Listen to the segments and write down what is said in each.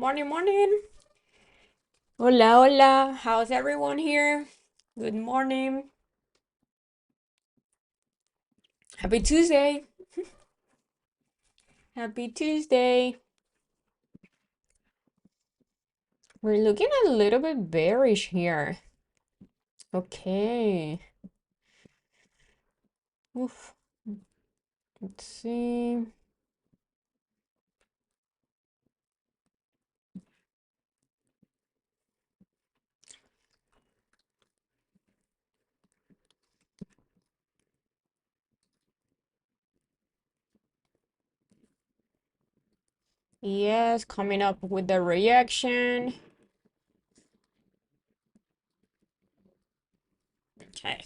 Morning, morning. Hola, hola. How's everyone here? Good morning. Happy Tuesday. Happy Tuesday. We're looking a little bit bearish here. Okay. Oof. Let's see. Yes, coming up with the reaction. Okay.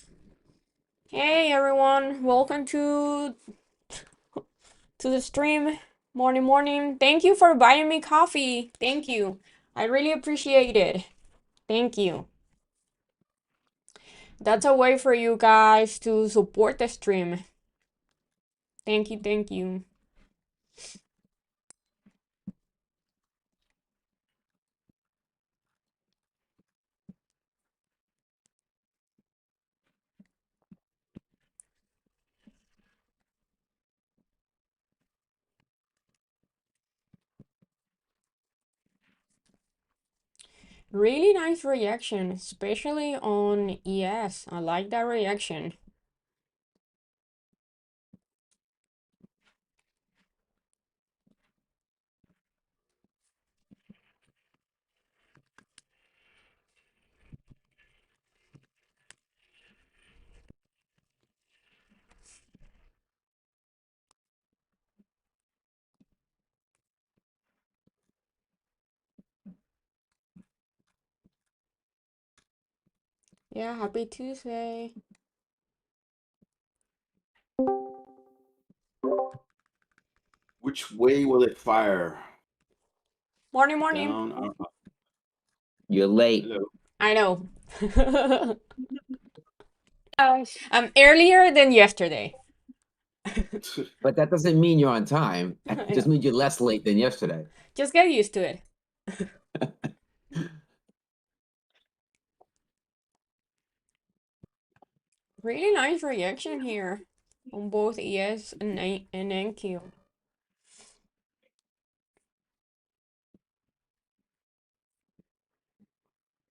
Hey everyone, welcome to the stream. Morning, morning. Thank you for buying me coffee. Thank you. I really appreciate it. Thank you. That's a way for you guys to support the stream. Thank you, thank you. Really nice reaction, especially on ES. I like that reaction. Yeah, happy Tuesday. Which way will it fire? Morning, morning. Down. You're late. Hello. I know. Earlier than yesterday. But that doesn't mean you're on time. I It just know. means you're less late than yesterday. Just get used to it. Really nice reaction here on both ES and NQ.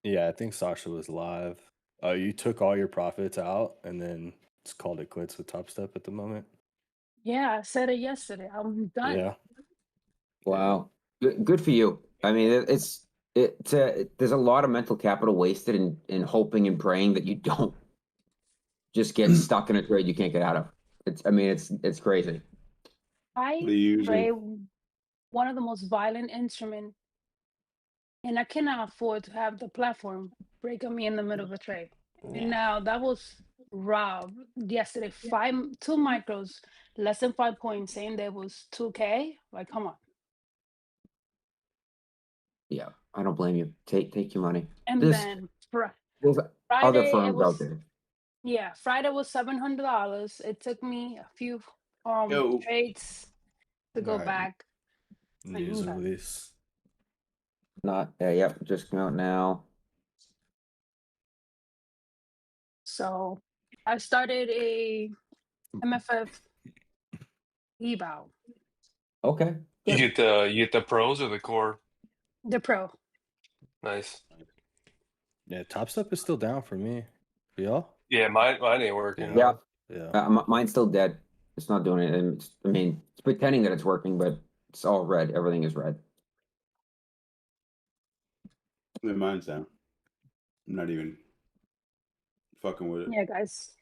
Yeah, I think Sasha was live. You took all your profits out and then just called it quits with Top Step at the moment. Yeah, I said it yesterday. I'm done. Yeah. Wow. Good for you. I mean, there's a lot of mental capital wasted in hoping and praying that you don't just get stuck in a trade you can't get out of. It's crazy. I What are you using? play one of the most violent instruments, and I cannot afford to have the platform break on me in the middle of a trade. And Yeah. now that was robbed yesterday. Two micros, less than 5 points, saying there was 2K. Like, come on. Yeah, I don't blame you. Take your money. And then There's other Friday it firms out was there. Friday was $700. It took me a few Yo. trades to go All right. back. News Okay. release. Yep, just come out now. So I started a MFF eval. Okay. You Good. get the pros or the core? The pro. Nice. Yeah, Top Step is still down for me. For y'all? Yeah, mine ain't working. Yeah. Yeah. Mine's still dead. It's not doing it. And it's pretending that it's working, but it's all red. Everything is red. Mine's down. I'm not even fucking with it. Yeah, guys.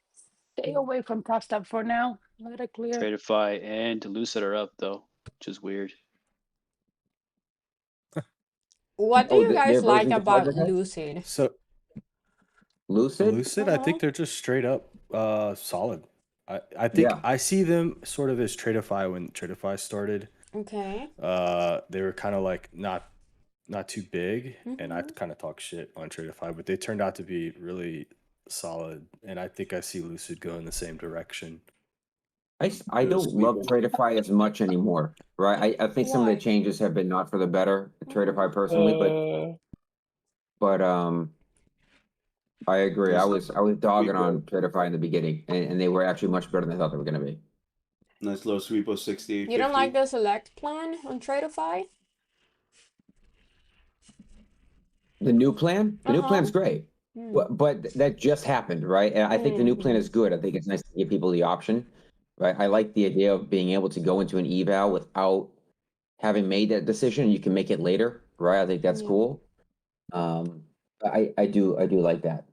Stay away from Top Step for now. Let it clear. Tradeify and Lucid are up though, which is weird. What do Oh, you their guys like versions of about Project X? Lucid? So Lucid? Lucid, I think they're just straight up solid. I think Yeah. I see them sort of as Tradeify when Tradeify started. Okay. They were kind of like not too big, and I Mhm. kind of talk shit on Tradeify, but they turned out to be really solid, and I think I see Lucid go in the same direction. I The don't love sweeper. Tradeify as much anymore, right? I think some of the Why? changes have been not for the better, Tradeify personally, but I agree. I was dogging on Tradeify in the beginning, and they were actually much better than I thought they were going to be. Nice little sweep of 68.50. You don't like the select plan on Tradeify? The new plan, the new Uh-huh. plan's great, but that just happened, right? And I think the new plan is good. I think it's nice to give people the option, right? I like the idea of being able to go into an eval without having made that decision. You can make it later, right? I think that's Yeah. cool. I do like that,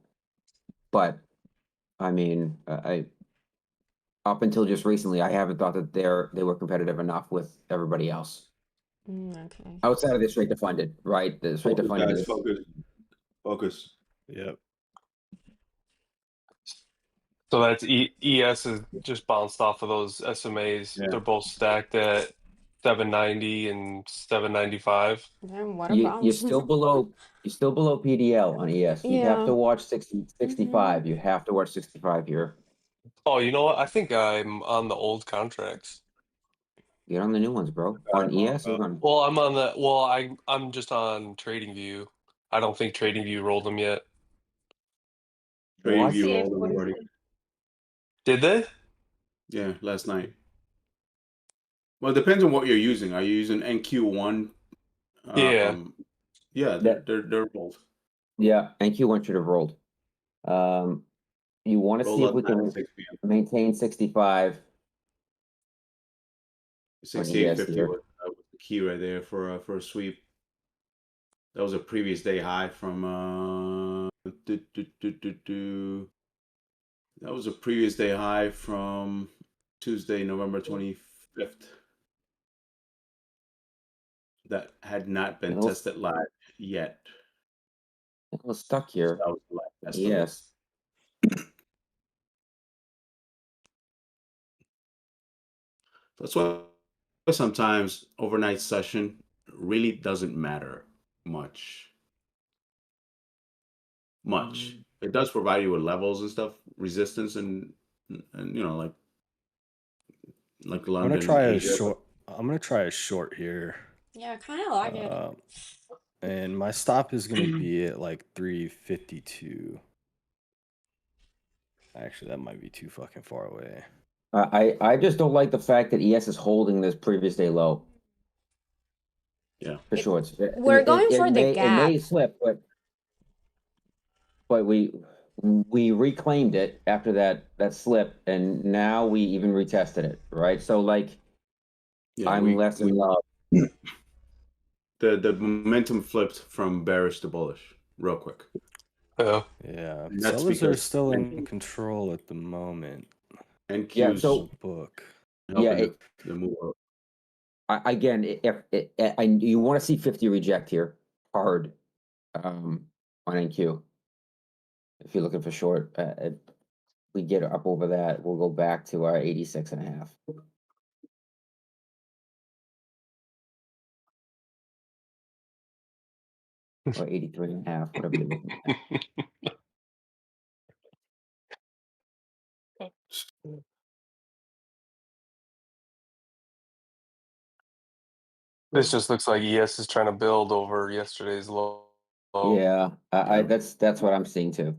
but I mean, I up until just recently, I haven't thought that they were competitive enough with everybody else Okay. outside of the straight to funded, right? The straight to Focus, funded guys, is focus. Focus. Yep. So that's ES is just bounced off of those SMAs. Yeah. They're both stacked at 790 and 795. Then what you're about? still below PDL on ES. You have Yeah. to watch 65. You have to watch 65 here. Oh, you know what? I think I'm on the old contracts. Get on the new ones, bro. On ES, you're on. Well, I'm on the I'm just on TradingView. I don't think TradingView rolled them yet. Trading What? View Yeah, rolled them what is already. it? Did they? Yeah, last night. Well, it depends on what you're using. Are you using NQ1? Yeah. Yeah, they're rolled. Yeah, NQ1 should have rolled. You want to see Rolled if we last night can at 6 p.m. maintain 65 on ES 68.50 here. was the key right there for a sweep. That was a previous day high from that was a previous day high from Tuesday, November 25th. That had not been It'll- tested live yet. It was stuck here. That was the live test of it. Yes. That's why sometimes overnight session really doesn't matter much. It does provide you with levels and stuff, resistance and you know like I'm London, gonna try a Asia. short. I'm gonna try a short here. Yeah, I kind of like it. And my stop is gonna be at like 352. Actually, that might be too fucking far away. I just don't like the fact that ES is holding this previous day low. Yeah. For sure. We're going for the It may gap. slip, but we reclaimed it after that slip, and now we even retested it, right? So like, Yeah, I'm less in love. The momentum flipped from bearish to bullish real quick. Yeah. Yeah. And that's Sellers are because still in control at the moment. NQ's Yeah, so Book. helping the move up. again, if you want to see 50 reject here hard on NQ. If you're looking for short, if we get up over that, we'll go back to our 86.5. Or 83.5, whatever you're looking at. This just looks like ES is trying to build over yesterday's low. Yeah, Yeah. that's what I'm seeing too.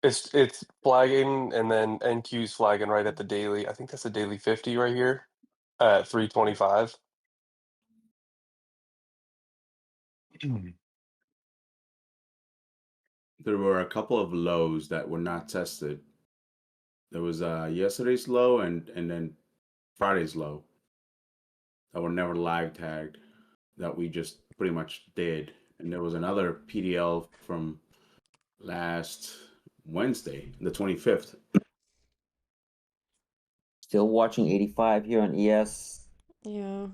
It's flagging and then NQ's flagging right at the daily. I think that's a daily 50 right here at 325. There were a couple of lows that were not tested. There was yesterday's low and then Friday's low that were never live tagged that we just pretty much did. And there was another PDL from last Wednesday, the 25th. Still watching 85 here on ES. Yeah.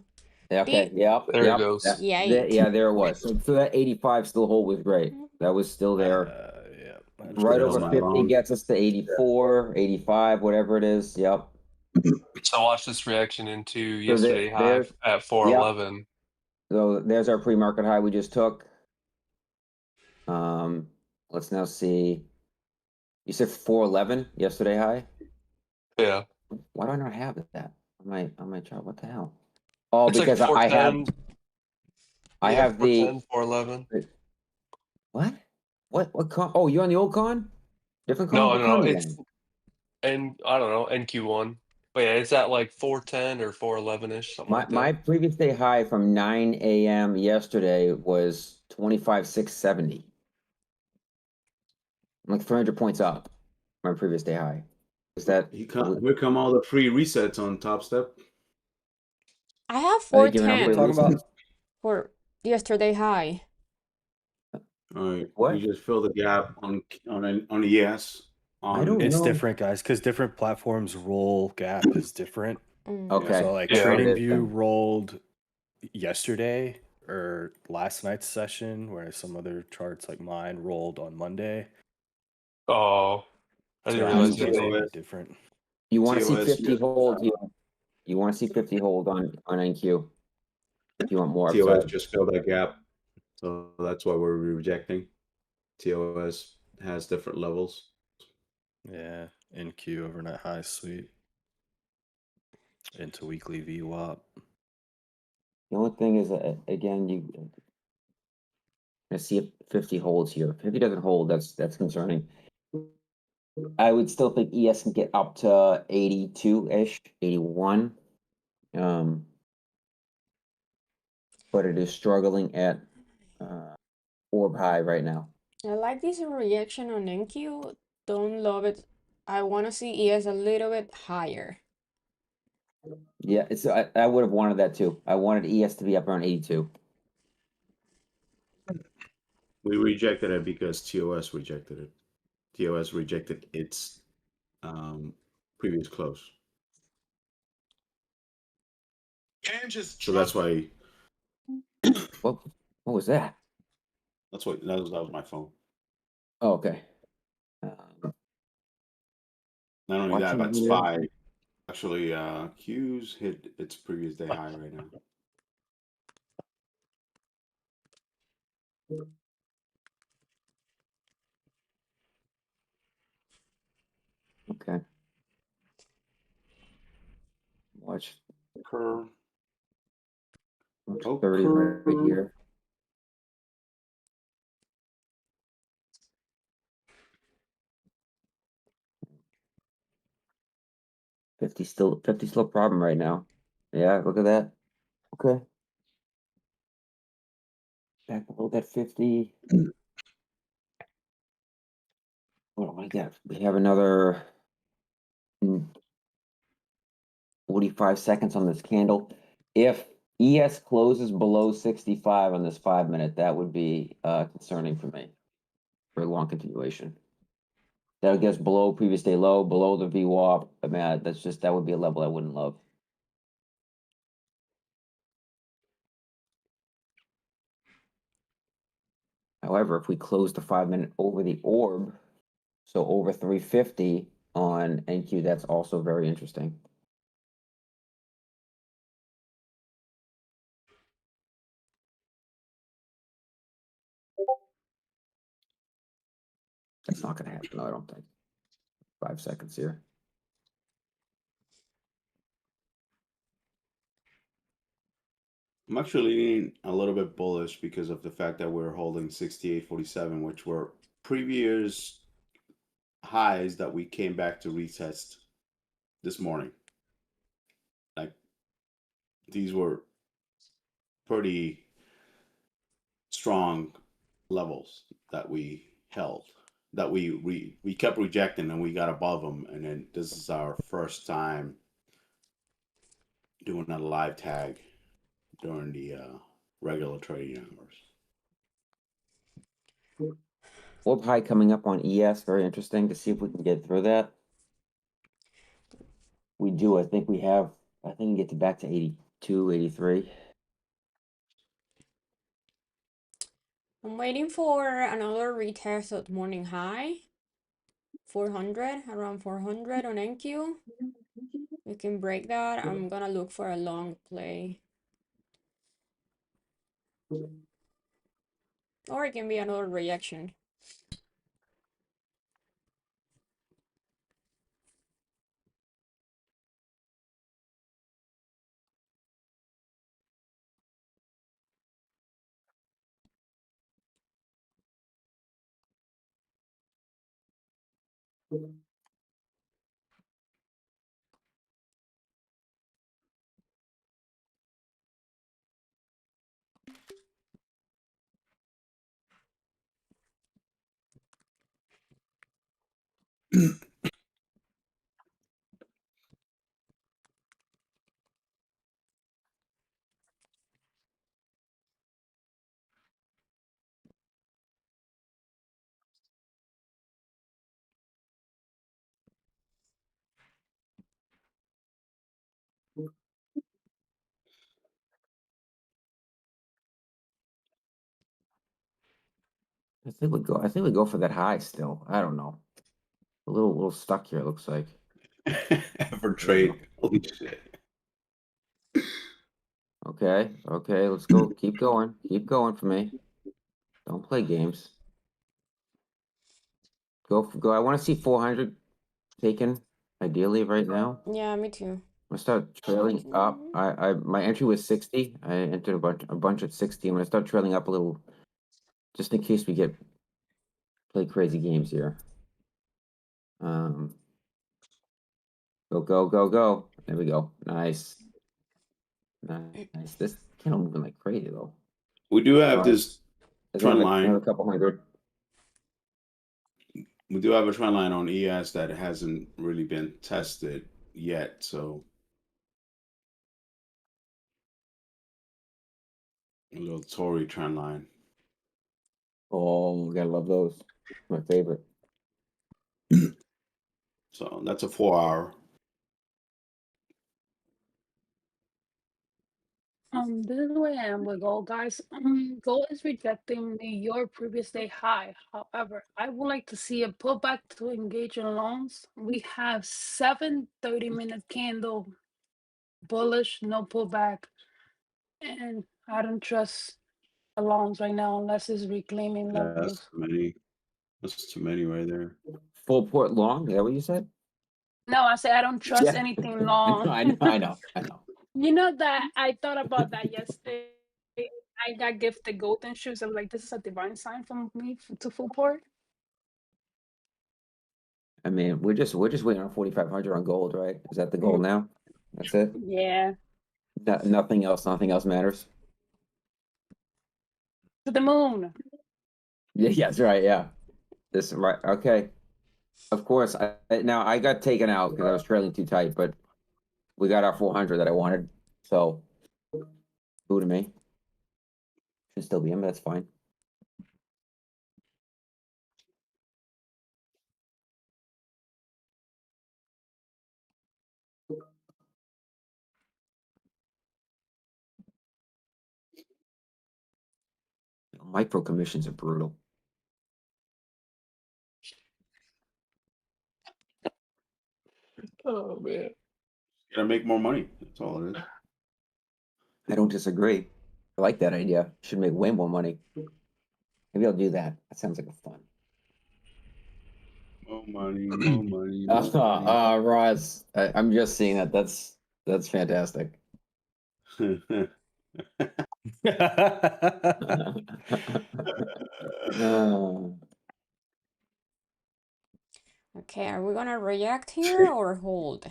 Okay, yep. There it goes. Yeah. There it was. So that 85 still hold was great. That was still there. Yeah. Right over That's not 50 wrong. gets us to 84, 85, whatever it is. Yep. So watch this reaction into yesterday high there's- at 411. So there's our pre-market high we just took. Let's now see. You said 411 yesterday high? Yeah. Why do I not have that on my chart? What the hell? Oh, It's like because I have 410. I Yeah, have the 410, 411. what? What con? Oh, you're on the old con? Different con? No, What no, con no. are you It's on? I don't know, NQ1. But yeah, it's at like 410 or 411-ish, something like My that. previous day high from 9 a.m. yesterday was 25,670. I'm like 300 points up. My previous day high. Is that? Here come all the free resets on Top Step. I have Are they giving out free 410 Talking about resets? for yesterday high. All right, What? we just fill the gap on ES. I don't it's know. different, guys, because different platforms roll gap is different. Okay. So like that's what it is TradingView then. rolled yesterday or last night's session, whereas some other charts like mine rolled on Monday. Oh, I So didn't the realize options that. might be different. You want to see TOS 50 hold here. You want to see 50 hold on NQ. If you want more TOS upside. just filled that gap, so that's why we're rejecting. TOS has different levels. Yeah, NQ overnight high sweep into weekly VWAP. The only thing is, again, I see if 50 holds here. If 50 doesn't hold, that's concerning. I would still think ES can get up to 82-ish, 81. But it is struggling at orb high right now. I like this reaction on NQ. Don't love it. I want to see ES a little bit higher. Yeah, I would have wanted that too. I wanted ES to be up around 82. We rejected it because TOS rejected it. TOS rejected its previous close. So that's why. What was that? That's what that was my phone. Oh, okay. Not only that, Watching but here. SPY actually Q's hit its previous day high right now. Okay. Watch Curve. Oh, 30 right curve. here. Fifty still a problem right now. Yeah, look at that. Okay. Back below that 50. What do I got? We have another 45 seconds on this candle. If ES closes below 65 on this 5-minute, that would be concerning for me for a long continuation. That'll get us below previous day low, below the VWAP. I mean, that would be a level I wouldn't love. However, if we close the 5-minute over the orb, so over 350 on NQ, that's also very interesting. That's not going to happen, no, I don't think. 5 seconds here. I'm actually leaning a little bit bullish because of the fact that we're holding 68.47, which were previous highs that we came back to retest this morning. Like these were pretty strong levels that we held, that we kept rejecting, and we got above them. And then this is our first time doing a live tag during the regular trading hours. Orb high coming up on ES, very interesting to see if we can get through that. We do, I think we can get to back to 82, 83. I'm waiting for another retest at morning high. 400, around 400 on NQ. We can break that. I'm gonna look for a long play. Or it can be another reaction. I think we go for that high still. I don't know. A little stuck here, it looks like. Ever trade. Holy shit. Okay, let's go. Keep going. Keep going for me. Don't play games. Go. I want to see 400 taken, ideally right now. Yeah, me too. I'm gonna start trailing up. My entry was 60. I entered a bunch at 60. I'm gonna start trailing up a little, just in case we play crazy games here. Go. There we go. Nice. This candle moving like crazy though. We do have Alright. this There's trend another line. couple hundred. We do have a trend line on ES that hasn't really been tested yet, so a little Tory trend line. Oh, we gotta love those. My favorite. So that's a 4-hour. This is where I am with gold, guys. Gold is rejecting your previous day high. However, I would like to see a pullback to engage in longs. We have 7 30-minute candle bullish, no pullback, and I don't trust the longs right now unless it's reclaiming Yeah, that's levels. too many. That's too many right there. Full port long, is that what you said? No, I say I don't trust anything long. I know. You know that I thought about that yesterday. I got gifted golden shoes. I was like, this is a divine sign from me to full port. I mean, we're just waiting on 4,500 on gold, right? Is that the goal now? That's it? Yeah. Nothing else matters. To the moon. Yeah, that's right, yeah. This right, okay. Of course, now I got taken out because I was trailing too tight, but we got our 400 that I wanted, so boo to me. Should still be in, but that's fine. Micro commissions are brutal. Oh man. Gotta make more money. That's all it is. I don't disagree. I like that idea. Should make way more money. Maybe I'll do that. That sounds like a fun. More money, more money, more money. Roz, I'm just seeing that. That's fantastic. Uh, Okay, are we gonna react here or hold?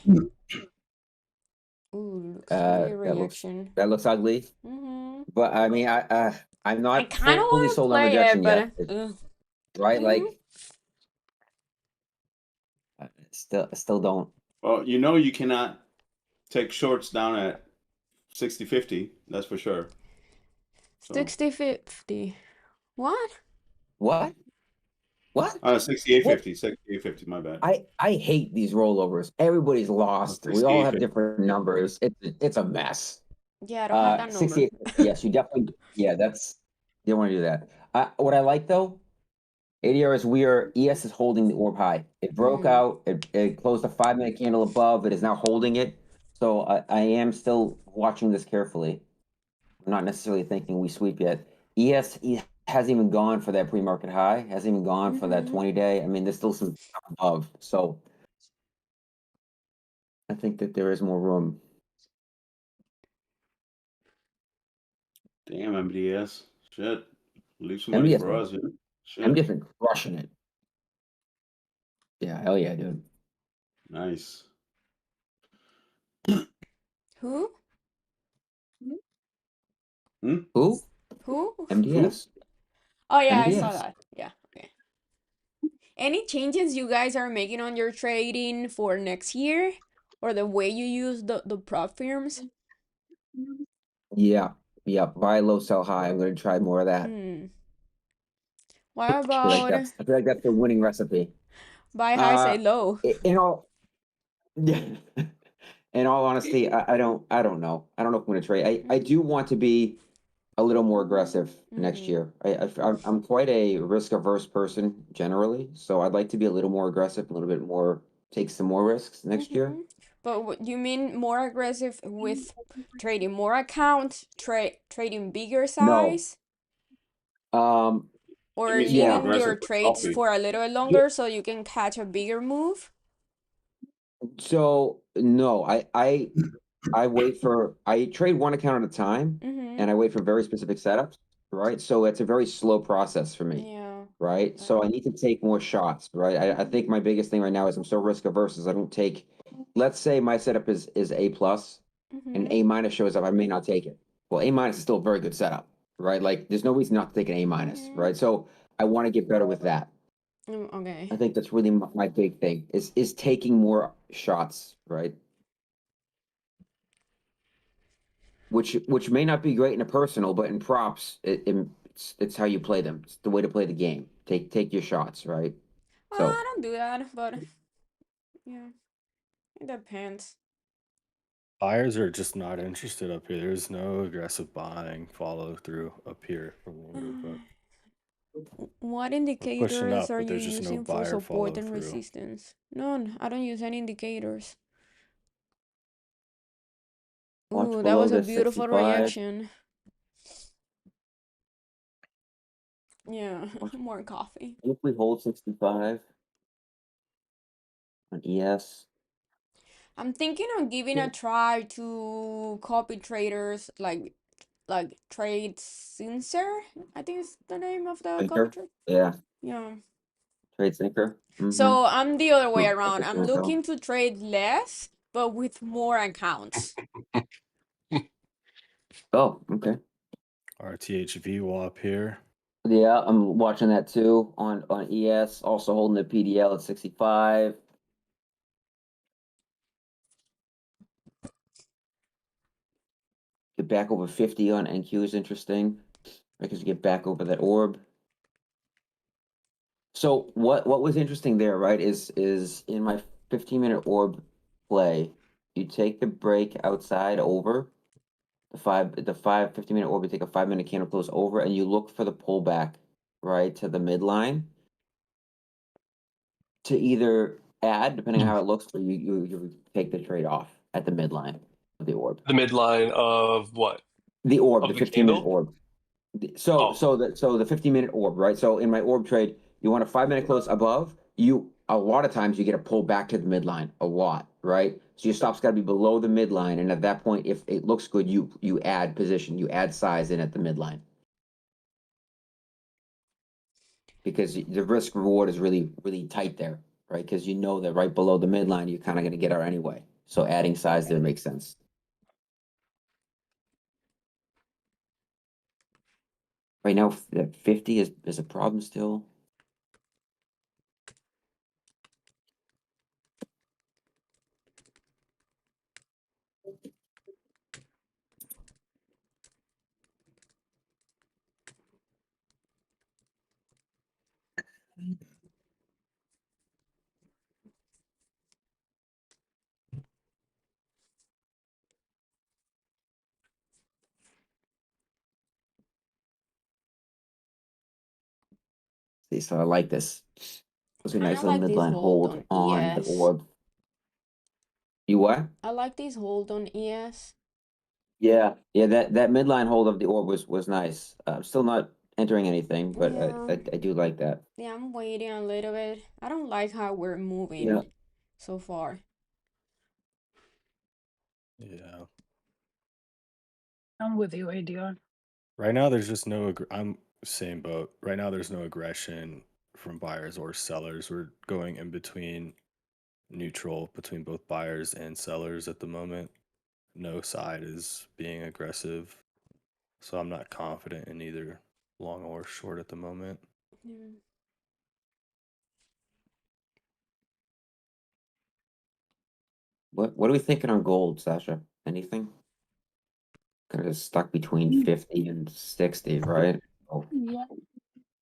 Ooh, looks to be a reaction. that looks ugly. Mm-hmm. But I mean, I'm I not kind of fully want to sold on play rejection it, yet. but Right? Mhm. Like, I still don't. Well, you cannot take shorts down at 60-50. That's for sure. So 60-50. What? What? What? 68-50. 68-50. My bad. I hate these rollovers. Everybody's lost. We all have 68-50. different numbers. It's a mess. Yeah, I don't have that number. 68. Yes, you definitely. Yeah, you don't want to do that. What I like though, ADR is ES is holding the orb high. It broke out. It closed a 5-minute candle above. It is now holding it. So I am still watching this carefully. I'm not necessarily thinking we sweep yet. ES hasn't even gone for that pre-market high. Hasn't even gone for that 20-day. I mean, there's still some above. So I think that there is more room. Damn, MDS. Shit. Leave some money MDS for us. Yeah. Shit. MDS been crushing it. Yeah, hell yeah, dude. Nice. Who? Who? Who? MDS. Oh yeah, I saw MDS. that. Yeah. Okay. Any changes you guys are making on your trading for next year, or the way you use the prop firms? Yeah. Buy low, sell high. I'm gonna try more of that. What I feel like about that's the winning recipe. buy high, say low? In all, yeah. In all honesty, I don't know. I don't know if I'm gonna trade. I do want to be a little more aggressive next year. I'm quite a risk averse person generally, so I'd like to be a little more aggressive, a little bit more, take some more risks next year. But what you mean more aggressive with trading more accounts, trading bigger No. size, It or means more leaving your aggressive with trades coffee. for a little bit longer so you can catch a bigger move? So no, I trade one account at a time, and I wait for very specific setups, right? So it's a very slow process for me, Yeah. right? So I need to take more shots, right? I think my biggest thing right now is I'm so risk averse is I don't take, let's say my setup is A plus and A minus shows up, I may not take it. Well, A minus is still a very good setup, right? Like there's no reason not to take an A minus, right? So I want to get better with that. Okay. I think that's really my big thing is taking more shots, right? Which may not be great in a personal, but in props, it's how you play them. It's the way to play the game. Take your shots, right? So I don't do that, but yeah, it depends. Buyers are just not interested up here. There's no aggressive buying follow through up here for longer, but What we're pushing indicators up, are but you there's just no using for buyer support follow and through. resistance? None. I don't use any indicators. watch Ooh, that below was a the beautiful 65. reaction. Yeah, more coffee. If we hold 65 on ES, I'm thinking of giving a try to copy traders like Trade Sensor. I think it's the name of the copy thinker, trade. yeah, Yeah. trade thinker. So I'm the other way Oh, I around. think I'm so. looking to trade less, but with more accounts. Oh, okay. RTHV will up here. Yeah, I'm watching that too on ES. Also holding the PDL at 65. Get back over 50 on NQ is interesting because you get back over that orb. So what was interesting there, right, is in my 15-minute orb play, you take the break outside over the 15-minute orb, you take a 5-minute candle close over, and you look for the pullback, right, to the midline to either add, depending on how it looks, or you take the trade off at the midline of the orb. The midline of what? The orb, Of the the 15-minute candle? orb. So Oh, the 15-minute orb, right? So in my orb trade, you want a 5-minute close above. You a lot of times you get a pull back to the midline a lot, right? So your stop's got to be below the midline, and at that point, if it looks good, you add position, you add size in at the midline because the risk reward is really tight there, right? Because you know that right below the midline, you're kind of going to get out anyway. So adding size there makes sense. Right now, that 50 is a problem still. See, so I like this. It's a Kind nice of little like this midline hold hold on on the ES. orb. You what? I like this hold on ES. Yeah, that midline hold of the orb was nice. I'm still not entering anything, but Yeah. I do like that. Yeah, I'm waiting a little bit. I don't like how we're moving Yeah. so far. Yeah. I'm with you, ADR. Right now, there's just no. I'm same boat. Right now, there's no aggression from buyers or sellers. We're going in between neutral between both buyers and sellers at the moment. No side is being aggressive. So I'm not confident in either long or short at the moment. Yeah. What are we thinking on gold, Sasha? Anything? Kind of stuck between 50 and 60, right? Oh, Yeah.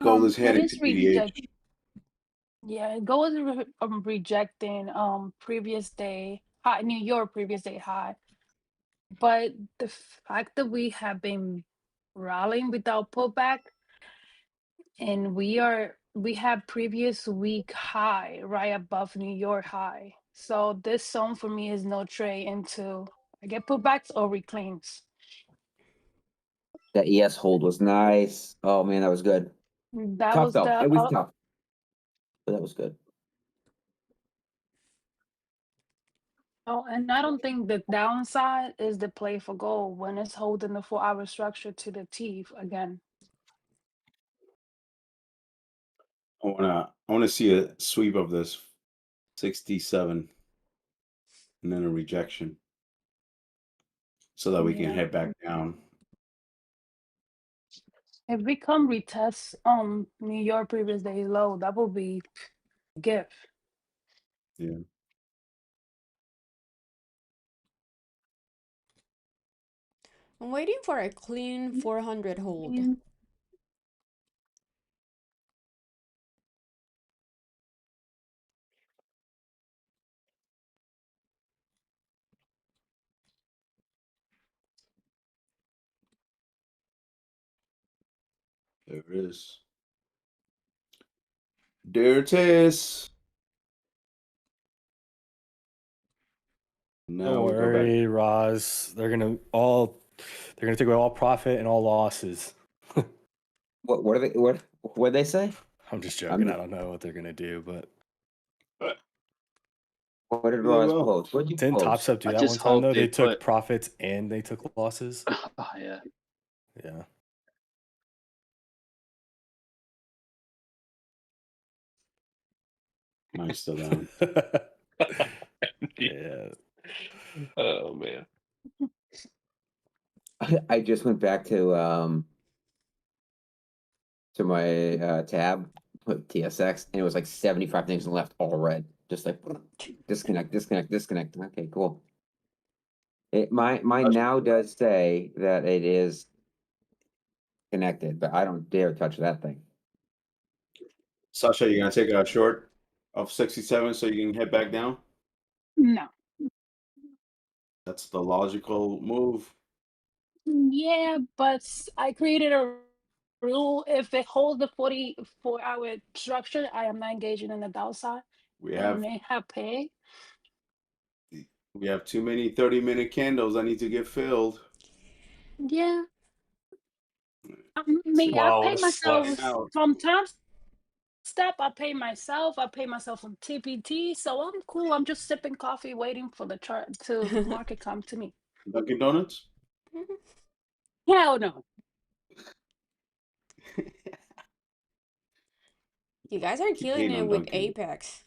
Gold is It heading is to PDH. Yeah, gold is rejecting previous day high, New York previous day high. But the fact that we have been rallying without pullback, and we have previous week high right above New York high. So this zone for me is no trade into I get pullbacks or reclaims. that ES hold was nice. Oh man, that was good. That Tough was though. the It was tough, but that was good. oh, and I don't think the downside is the play for gold when it's holding the 4-hour structure to the teeth again. I wanna see a sweep of this 67 and then a rejection so that we can Yeah. head back down. If we come retest New York previous day low, that will be gift. Yeah. I'm waiting for a clean 400 hold. There it is. There it is. Now Don't we go back. worry, Roz. They're gonna take away all profit and all losses. What are they? What they say? I'm just joking. I don't know what they're gonna do, but What did They Ross will. post? What did you didn't Top post? Step do I that one just time hope though? they They took put. profits and they took losses. Oh, yeah. Yeah. Mine's still down. Yeah. Oh man. I just went back to my tab, put TSX, and it was like 75 things on the left, all red. Just like disconnect, disconnect, disconnect. Okay, cool. Mine now does say that it is connected, but I don't dare touch that thing. Sasha, you gonna take a short of 67 so you can head back down? No. That's the logical move. Yeah, but I created a rule. If it holds the 44-hour structure, I am not engaging in the downside. We And have they have pay. too many 30-minute candles that need to get filled. Yeah. See, Me, I Wow, pay what a myself slice. out. from time step. I pay myself. I pay myself on TPT. So I'm cool. I'm just sipping coffee, waiting for the chart to the market come to me. Dunkin' Donuts? Hell no. You guys are Keep killing hating it on with Dunkin'. Apex.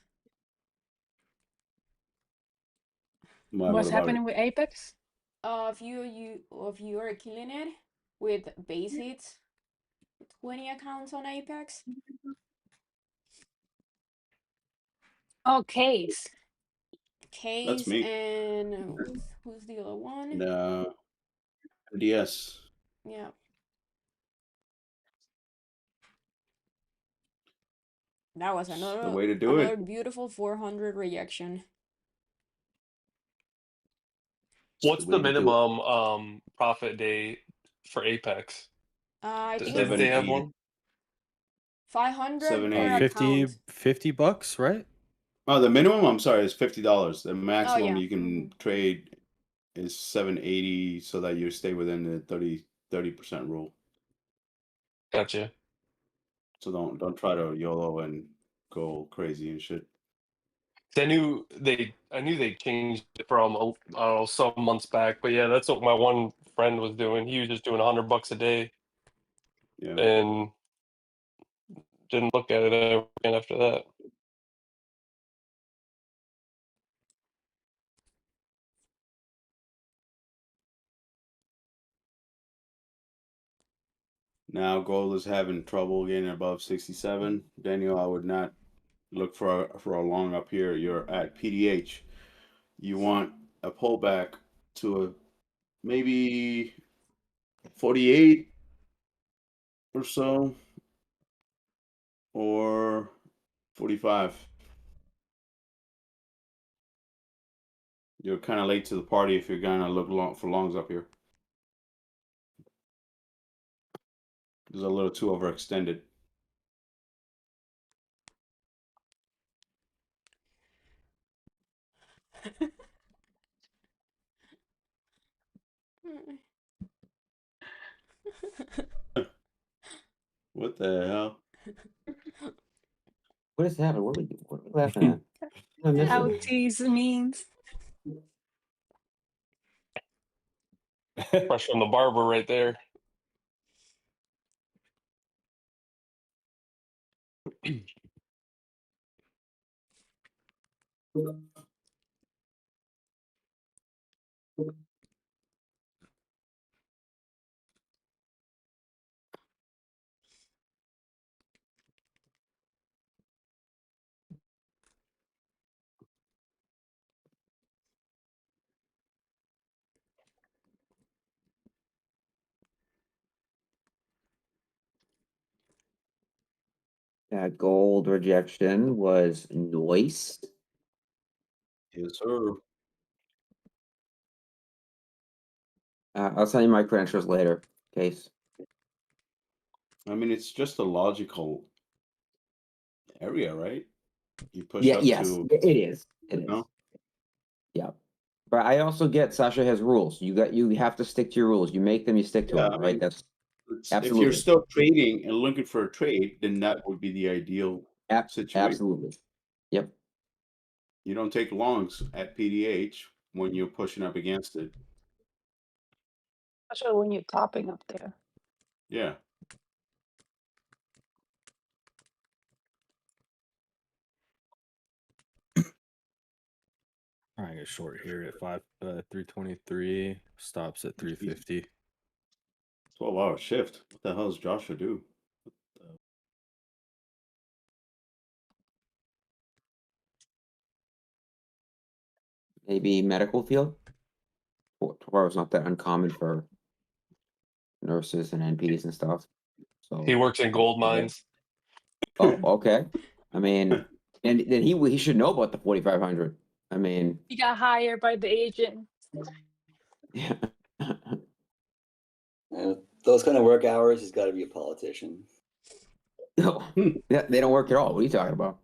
Why, what What's about happening it? with Apex? If you are killing it with base hits, 20 accounts on Apex. Oh, case. That's Case me. and who's the other one? And DS. Yeah. That was It's the another way to do it. beautiful 400 rejection. It's the What's the way to do it. minimum profit day for Apex? I think Didn't it's they have 780. one? 500 per 780. account. 50 bucks, right? Oh, the minimum, I'm sorry, is $50. The Oh maximum yeah. you can trade is 780 so that you stay within the 30% rule. Gotcha. So don't try to YOLO and go crazy and shit. I knew they changed it from I don't know, some months back, but yeah, that's what my one friend was doing. He was just doing $100 a day, Yeah. and Didn't look at it ever again after that. Now gold is having trouble getting above 67. Daniel, I would not look for a long up here. You're at PDH. You want a pullback to a maybe 48 or so, or 45. You're kind of late to the party if you're gonna look long for longs up here. It's a little too overextended. What the hell? What is happening? What are we laughing at? What am I missing? LT's means. Fresh from the barber right there. That gold rejection was noise. Yes, sir. I'll send you my credentials later, Case. I mean, it's just a logical area, right? You push Yeah, up yes, to, it is. It is. know? Yeah. But I also get Sasha has rules. You have to stick to your rules. You make them, you stick to Yeah, them, I right? mean, That's if you're absolutely. still trading and looking for a trade, then that would be the ideal situation. Absolutely. Yep. You don't take longs at PDH when you're pushing up against it. Especially when you're topping up there. Yeah. Trying a short here at 323, stops at 350. 12-hour shift. What the hell does Joshua do? Maybe medical field. 12 hours not that uncommon for nurses and NPs and stuff. So He works in gold mines. Oh, okay. I mean, and then he should know about the 4,500. I mean, He got hired by the agent. yeah. Those kind of work hours, he's got to be a politician. No, yeah, they don't work at all. What are you talking about?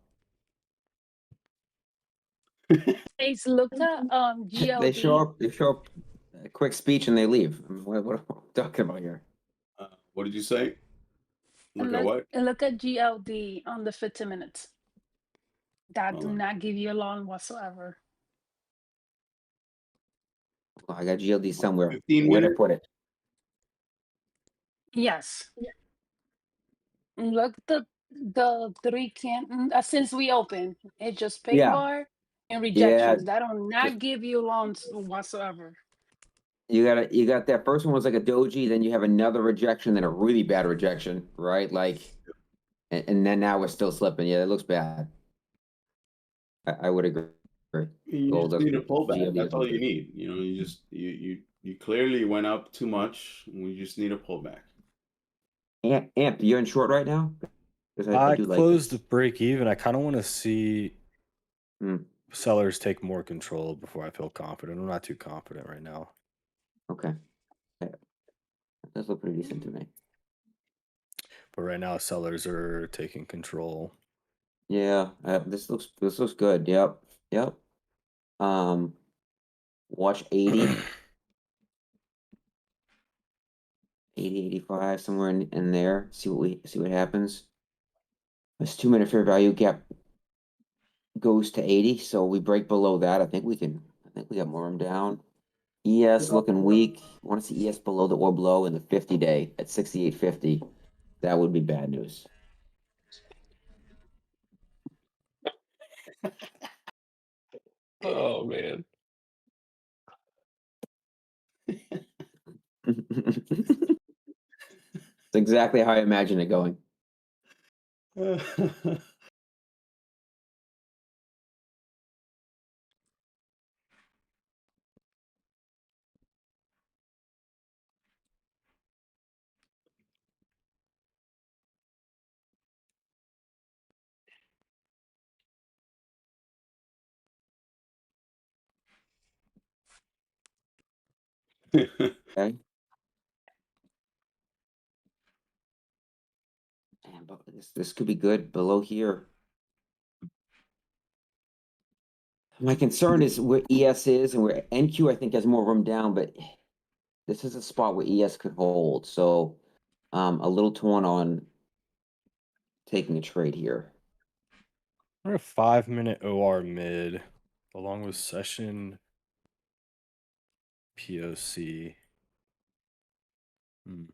Ace, look at They show GLD. up. They show up. A quick speech and they leave. I mean, what are we talking about here? What did you say? Look at what? And look at GLD on the 15 minutes. That Hold do on. not give you a long whatsoever. Well, I got GLD somewhere. 15 Where'd I minute? put it? Yes. And look the three can since we opened. It's just pink Yeah. bar and Yeah. rejections. That do not give you longs whatsoever. You got that first one was like a doji, then you have another rejection, then a really bad rejection, right? Like, and then now we're still slipping. Yeah, that looks bad. I would agree. You Gold just does need a pullback. GLD That's does all look you good. need. You know, you clearly went up too much. We just need a pullback. Amp, you're in short right now? Because I I do like closed this. the break even. I kind of want to see Hmm. sellers take more control before I feel confident. I'm not too confident right now. Okay. That does look pretty decent to me. But right now, sellers are taking control. Yeah, this looks good. Yep. Yep. Watch 80, 85, somewhere in there. See what happens. This 2-minute fair value gap goes to 80, so we break below that. I think we got more room down. ES looking weak. Want to see ES below the orb low in the 50-day at 68.50. That would be bad news. Oh man. It's exactly how I imagine it going. Okay. Man, but this could be good below here. My concern is where ES is and where NQ I think has more room down, but this is a spot where ES could hold. So a little torn on taking a trade here. We're a 5-minute OR mid, along with session POC. Hmm.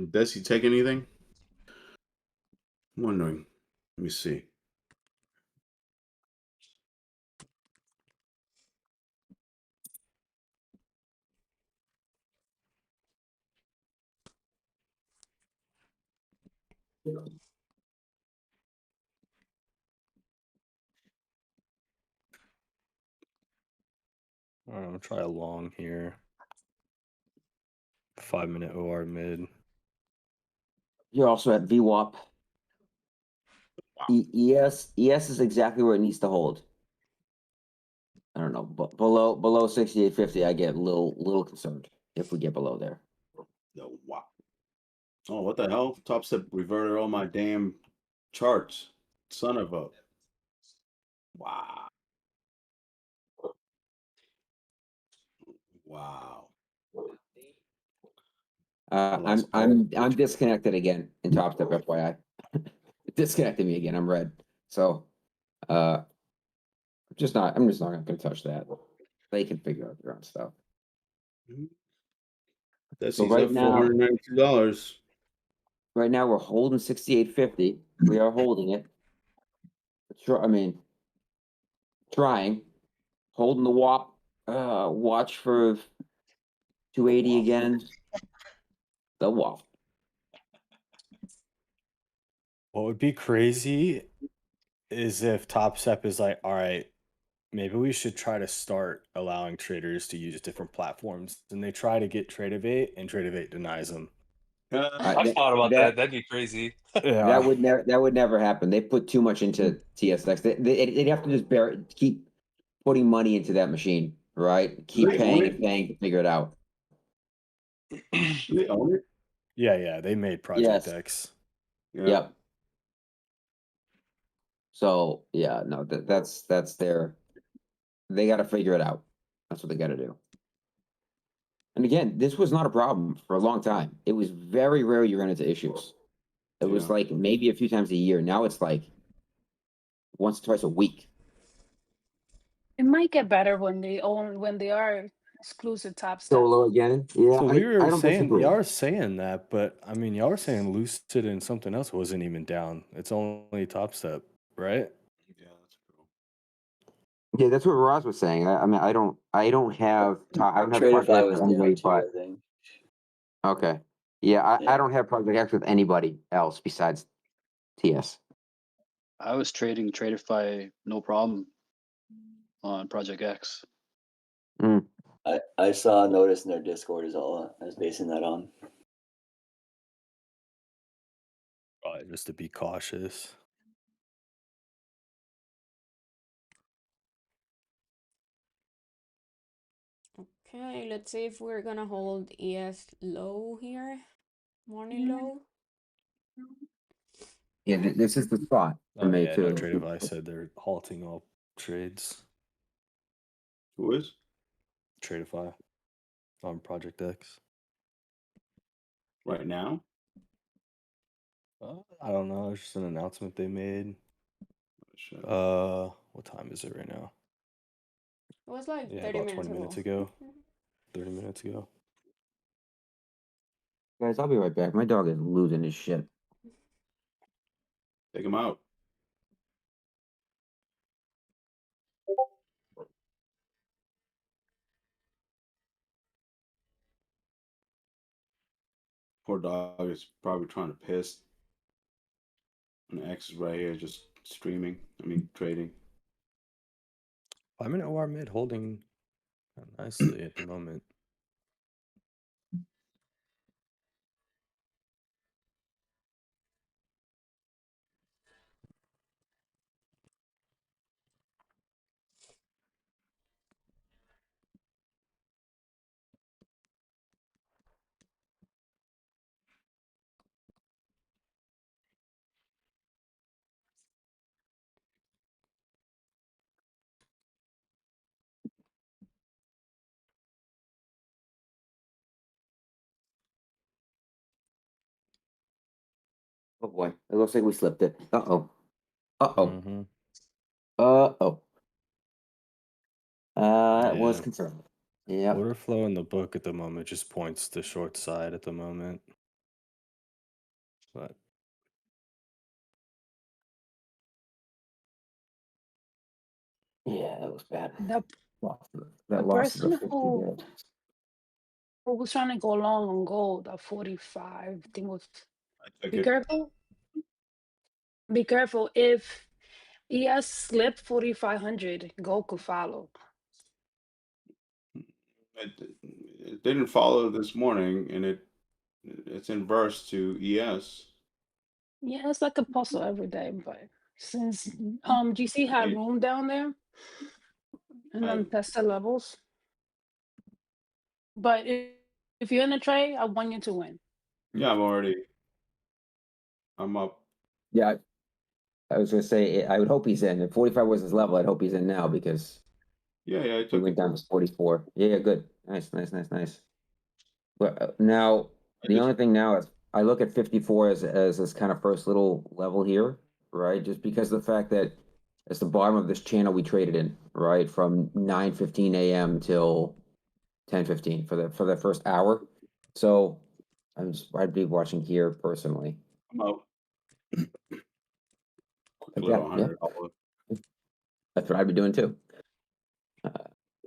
Does he take anything? I'm wondering. Let me see. I don't know, try a long here. 5-minute OR mid. You're also at VWAP. ES is exactly where it needs to hold. I don't know, but below 68.50, I get a little concerned if we get below there. No, wow. Oh, what the hell? Top Step reverted all my damn charts. Son of a. Wow. Wow. I'm disconnected again in Top Step, FYI. It disconnected me again. I'm red. So I'm just not gonna touch that. They can figure out their own stuff. That's So he's right up now, $492. right now we're holding 68.50. We are holding it. Sure, I mean, trying, holding the WAP. Watch for 280 again. The WAP. What would be crazy is if Top Step is like, all right, maybe we should try to start allowing traders to use different platforms. And they try to get Tradeivate, and Tradeivate denies them. I've thought about that. That'd be crazy. Yeah. That would never happen. They put too much into TSX. They'd have to just keep putting money into that machine, right? Keep They paying own and paying to figure it out. They own it. Yeah, they made Project Yes. X. Yeah. Yep. So yeah, no, that's their. They got to figure it out. That's what they got to do. And again, this was not a problem for a long time. It was very rare you ran into issues. It was Yeah. like maybe a few times a year. Now it's like once or twice a week. It might get better when they are exclusive Top Step. Solo again. Yeah, So we were I don't saying, disagree. y'all are saying that, but I mean, y'all were saying Lucid and something else wasn't even down. It's only Top Step, right? Yeah, that's true. Yeah, that's what Roz was saying. I mean, I don't have Project Tradeify X was with down anybody too, but I think. okay. Yeah, Yeah. I don't have Project X with anybody else besides TS. I was trading Tradeify no problem on Project X. I saw a notice in their Discord is all I was basing that on. Probably just to be cautious. Okay, let's see if we're gonna hold ES low here. Morning low. Yeah, this is the spot for Oh me yeah, no, too. Tradeify said they're halting all trades. Who is? Tradeify on Project X. Right now? I don't know. It's just an announcement they made. Shit. What time is it right now? It was like Yeah, 30 about minutes 20 minutes ago. ago. 30 minutes ago. Guys, I'll be right back. My dog is losing his shit. Take him out. Poor dog is probably trying to piss. And X is right here just streaming. I mean, trading. I'm in OR mid holding nicely at the moment. Oh boy, it looks like we slipped it. Uh-oh. Uh-oh. Mm-hmm. Uh-oh. That was Yeah. concerning. Yeah. Order flow in the book at the moment just points to short side at the moment. But Yeah, that was bad. The That loss of the person 50 who there. was trying to go long on gold at 45, I think was I took be it. careful. Be careful if ES slipped 4,500, gold could follow. It didn't follow this morning, and it's inverse to ES. Yeah, it's like a puzzle every day, but since GC had It, room down there and I, untested levels. But if you're in a trade, I want you to win. yeah, I'm up. Yeah, I was gonna say I would hope he's in. If 45 was his level, I'd hope he's in now because Yeah, I he took went it. down to 44. Yeah, good. Nice. But now I the just only thing now is I look at 54 as this kind of first little level here, right? Just because of the fact that it's the bottom of this channel we traded in, right? From 9:15 a.m. till 10:15 for the first hour. So I'd be watching here personally. I'm up. Quick Like little that, yeah. $100. That's what I'd be doing too.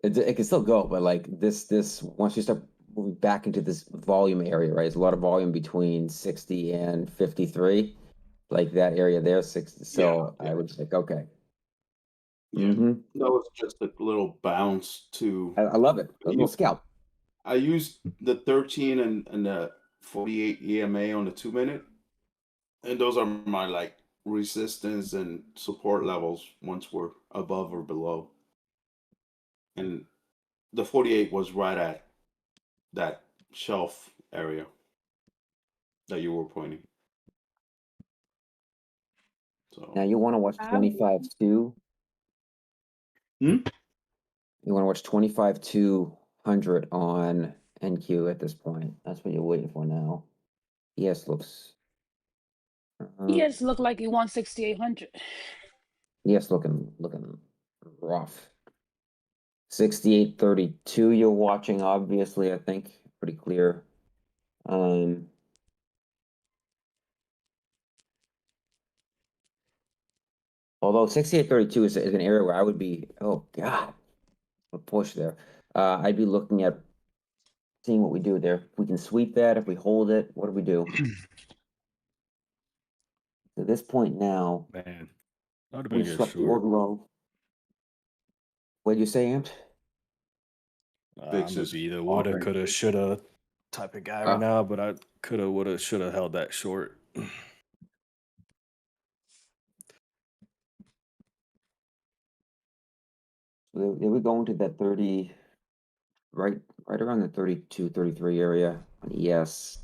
It can still go, but like this once you start moving back into this volume area, right? There's a lot of volume between 60 and 53, like that area there, 60. So Yeah. I would think, okay. Yeah. Mm-hmm. That was just a little bounce to. I love it. A little scalp. I used the 13 and the 48 EMA on the 2 minute, and those are my like resistance and support levels once we're above or below. And the 48 was right at that shelf area that you were pointing. Now So you want to watch I 25 2. Hmm? You want to watch 25 200 on NQ at this point. That's what you're waiting for now. Yes, looks. ES look like he won 6,800. Yes, looking rough. 68.32 you're watching, obviously, I think. Pretty clear. Although 68.32 is an area where I would be, oh God, a push there. I'd be looking at seeing what we do there. If we can sweep that, if we hold it, what do we do? At this point now, man, that would have we been a good swept the order short. low. What did you say, Amped? VIX I'm gonna is be the woulda, offering. coulda, shoulda type of guy right now, but I coulda, woulda, shoulda held that short. So they would go into that 30, right around the 32, 33 area on ES.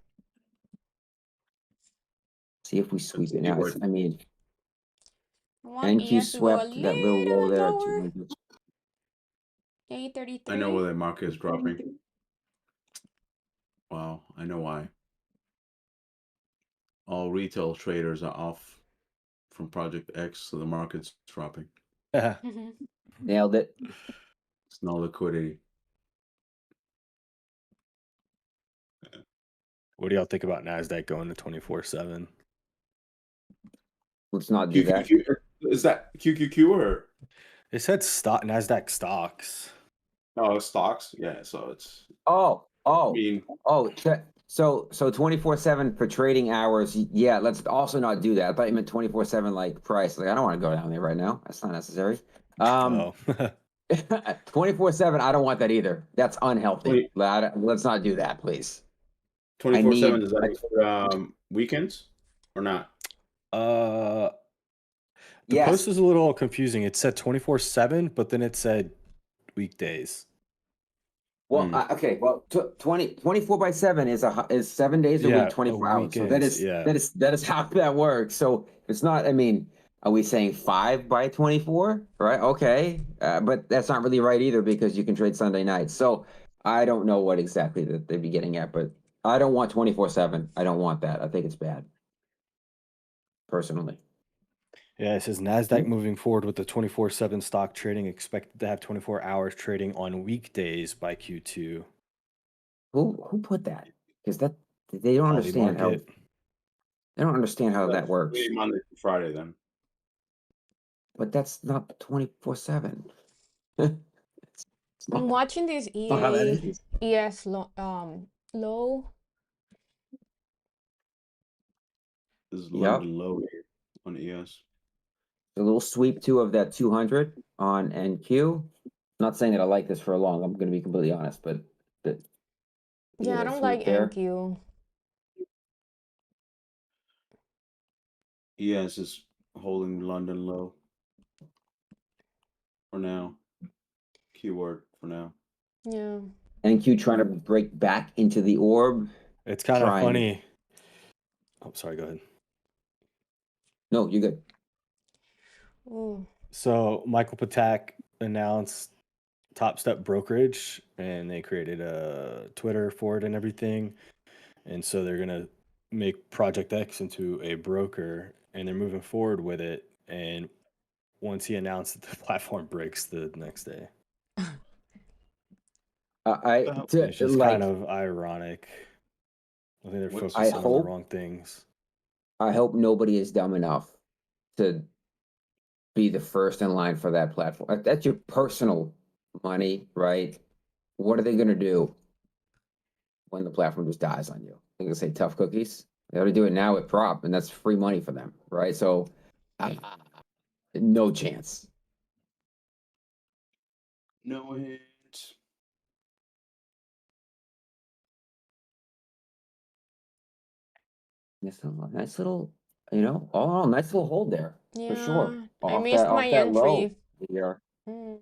See if we sweep it now. I mean, I want NQ ES to go a swept that little low little there at lower. 200. I know where 833. the market is dropping. Wow, I know why. All retail traders are off from Project X, so the market's dropping. Nailed it. It's no liquidity. What do y'all think about Nasdaq going to 24/7? Let's not do that. QQQ, is that QQQ or It said Nasdaq stocks. no stocks? Yeah, so it's Oh, I mean so 24/7 for trading hours. Yeah, let's also not do that. I thought you meant 24/7 like price. Like I don't want to go down there right now. That's not necessary. Oh, 24/7. I don't want that either. That's unhealthy. Let's not do that, please. 24/7. need- Is that for weekends or not? the Yes. post is a little confusing. It said 24/7, but then it said weekdays. Well, okay. Well, 24/7 is 7 days a Yeah, week, 24 hours. So weekends, that is how that works. So it's not. I mean, are we saying 5/24? Right? Okay, but that's not really right either because you can trade Sunday nights. So I don't know what exactly that they'd be getting at, but I don't want 24/7. I don't want that. I think it's bad, personally. Yeah, it says Nasdaq moving forward with the 24/7 stock trading, expected to have 24 hours trading on weekdays by Q2. Who put that? Because they don't Poly understand how market. they don't understand how that works. Maybe Monday to Friday then. But that's not 24/7. I'm watching this not how that EA is. ES low. This is Yep. London low here on ES. A little sweep too of that 200 on NQ. Not saying that I like this for a long. I'm going to be completely honest, but Yeah, I that don't sweep like there. NQ. ES is holding London low for now. Keyword for now. Yeah. NQ trying to break back into the orb. It's kind of Trying. funny. Oh, sorry, go ahead. No, you're good. Ooh. So Michael Patak announced Top Step Brokerage, and they created a Twitter for it and everything. And so they're gonna make Project X into a broker, and they're moving forward with it. And once he announced that the platform breaks the next day, it's just kind of ironic. I think they're focusing on the wrong things. I hope nobody is dumb enough to be the first in line for that platform. That's your personal money, right? What are they going to do when the platform just dies on you? They're going to say tough cookies. They ought to do it now with prop, and that's free money for them, right? So, no chance. No hint. Nice little, all nice little hold there for sure. Yeah, I missed my entry. Low.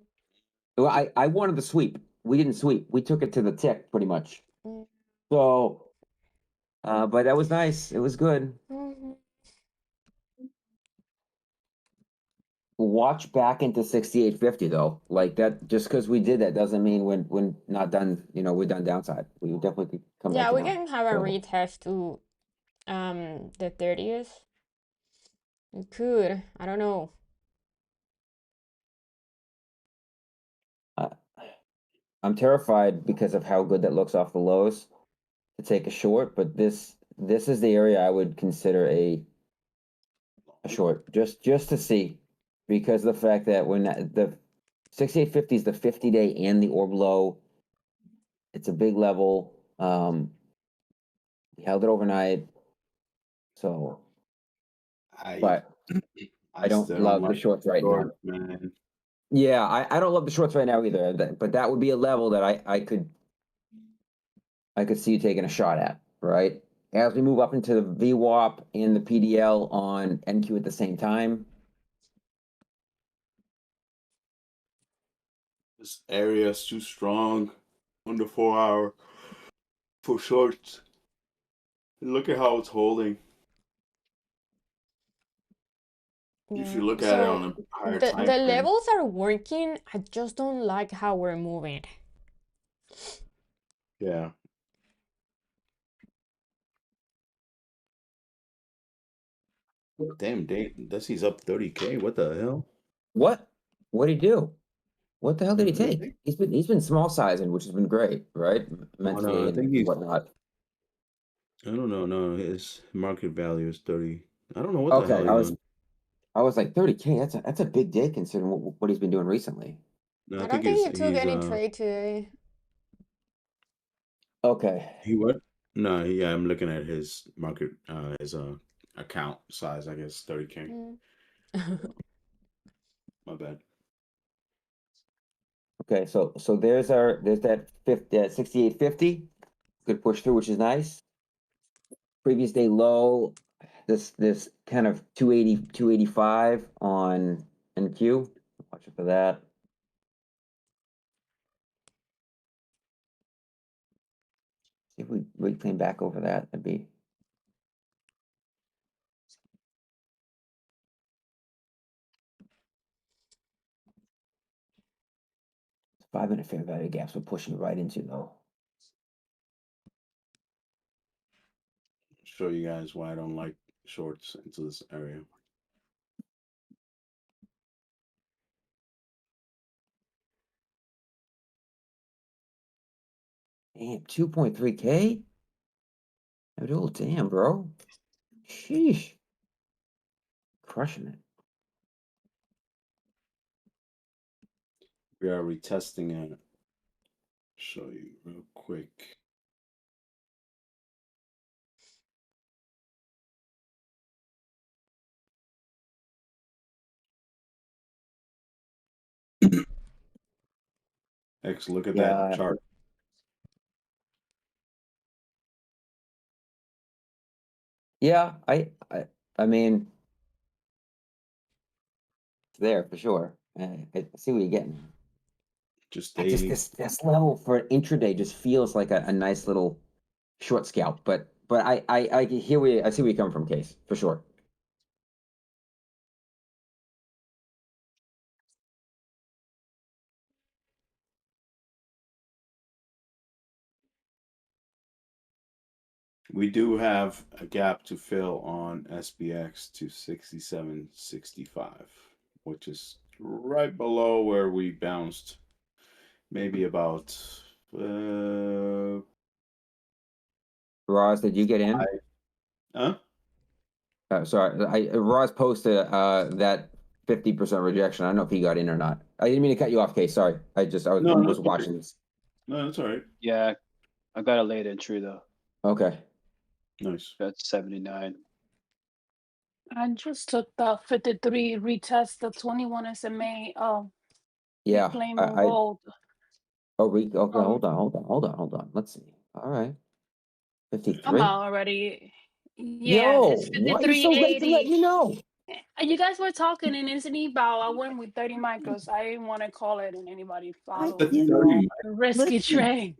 Well, I wanted the sweep. We didn't sweep. We took it to the tick pretty much. So, but that was nice. It was good. Watch back into 68.50 though. Like that, just because we did that doesn't mean when not done. We're done downside. We definitely could come back. Yeah, we down. can have a retest to the 30th. We could. I don't know. I'm terrified because of how good that looks off the lows to take a short, but this is the area I would consider a short just to see, because the fact that when the 68.50 is the 50-day and the orb low, it's a big level. We held it overnight, so but I don't love the shorts right now. Man. Yeah, I don't love the shorts right now either. But that would be a level that I could see you taking a shot at, right? As we move up into the VWAP and the PDL on NQ at the same time. This area is too strong on the 4 hour for shorts. Look at how it's holding. Yeah. If you look at it on a higher time the frame. levels are working. I just don't like how we're moving. Yeah. Damn, Desi's up 30K. What the hell? What did he do? What the hell did he take? He's been small sizing, which has been great, right? Mentally I think he's whatnot. I don't know. No, his market value is 30. I don't know what the hell Okay, he on. I was like 30K. That's a big day considering what he's been doing recently. No, I I don't think think he took he's any trade today. Okay. he what? No, yeah, I'm looking at his market his account size, I guess 30K. Mm. My bad. Okay, so there's that 68.50. Good push through, which is nice. Previous day low, this kind of 280, 285 on NQ. Watch out for that. See if we came back over that. That'd be 5-minute fair value gaps we're pushing right into though. Show you guys why I don't like shorts into this area. Damn, 2.3K? Oh, damn, bro. Sheesh. Crushing it. We are retesting it. Show you real quick. X, look at that Yeah. chart. Yeah, I mean, it's there for sure. I see what you're getting. Just I just daily. this level for an intraday just feels like a nice little short scalp, but I hear where I see where you're coming from, Case, for sure. We do have a gap to fill on SPX to 67.65, which is right below where we bounced. Maybe about Roz, did you get in? huh? Sorry, Roz posted that 50% rejection. I don't know if he got in or not. I didn't mean to cut you off, Case. Sorry. I No, was that's watching okay. this. No, that's all right. Yeah, I got a late entry though. Okay. Nice. That's 79. I just took the 53 retest the 21 SMA Yeah. reclaim and gold. Okay, Um, hold on. Let's see. All right. I'm 53. out already. Yeah, Yo, it's why are you so late to let 53.80. me know? You guys were talking and it's an eBow. I went with 30 micros. I didn't want to call it and anybody follow You the know, risky listen, trade.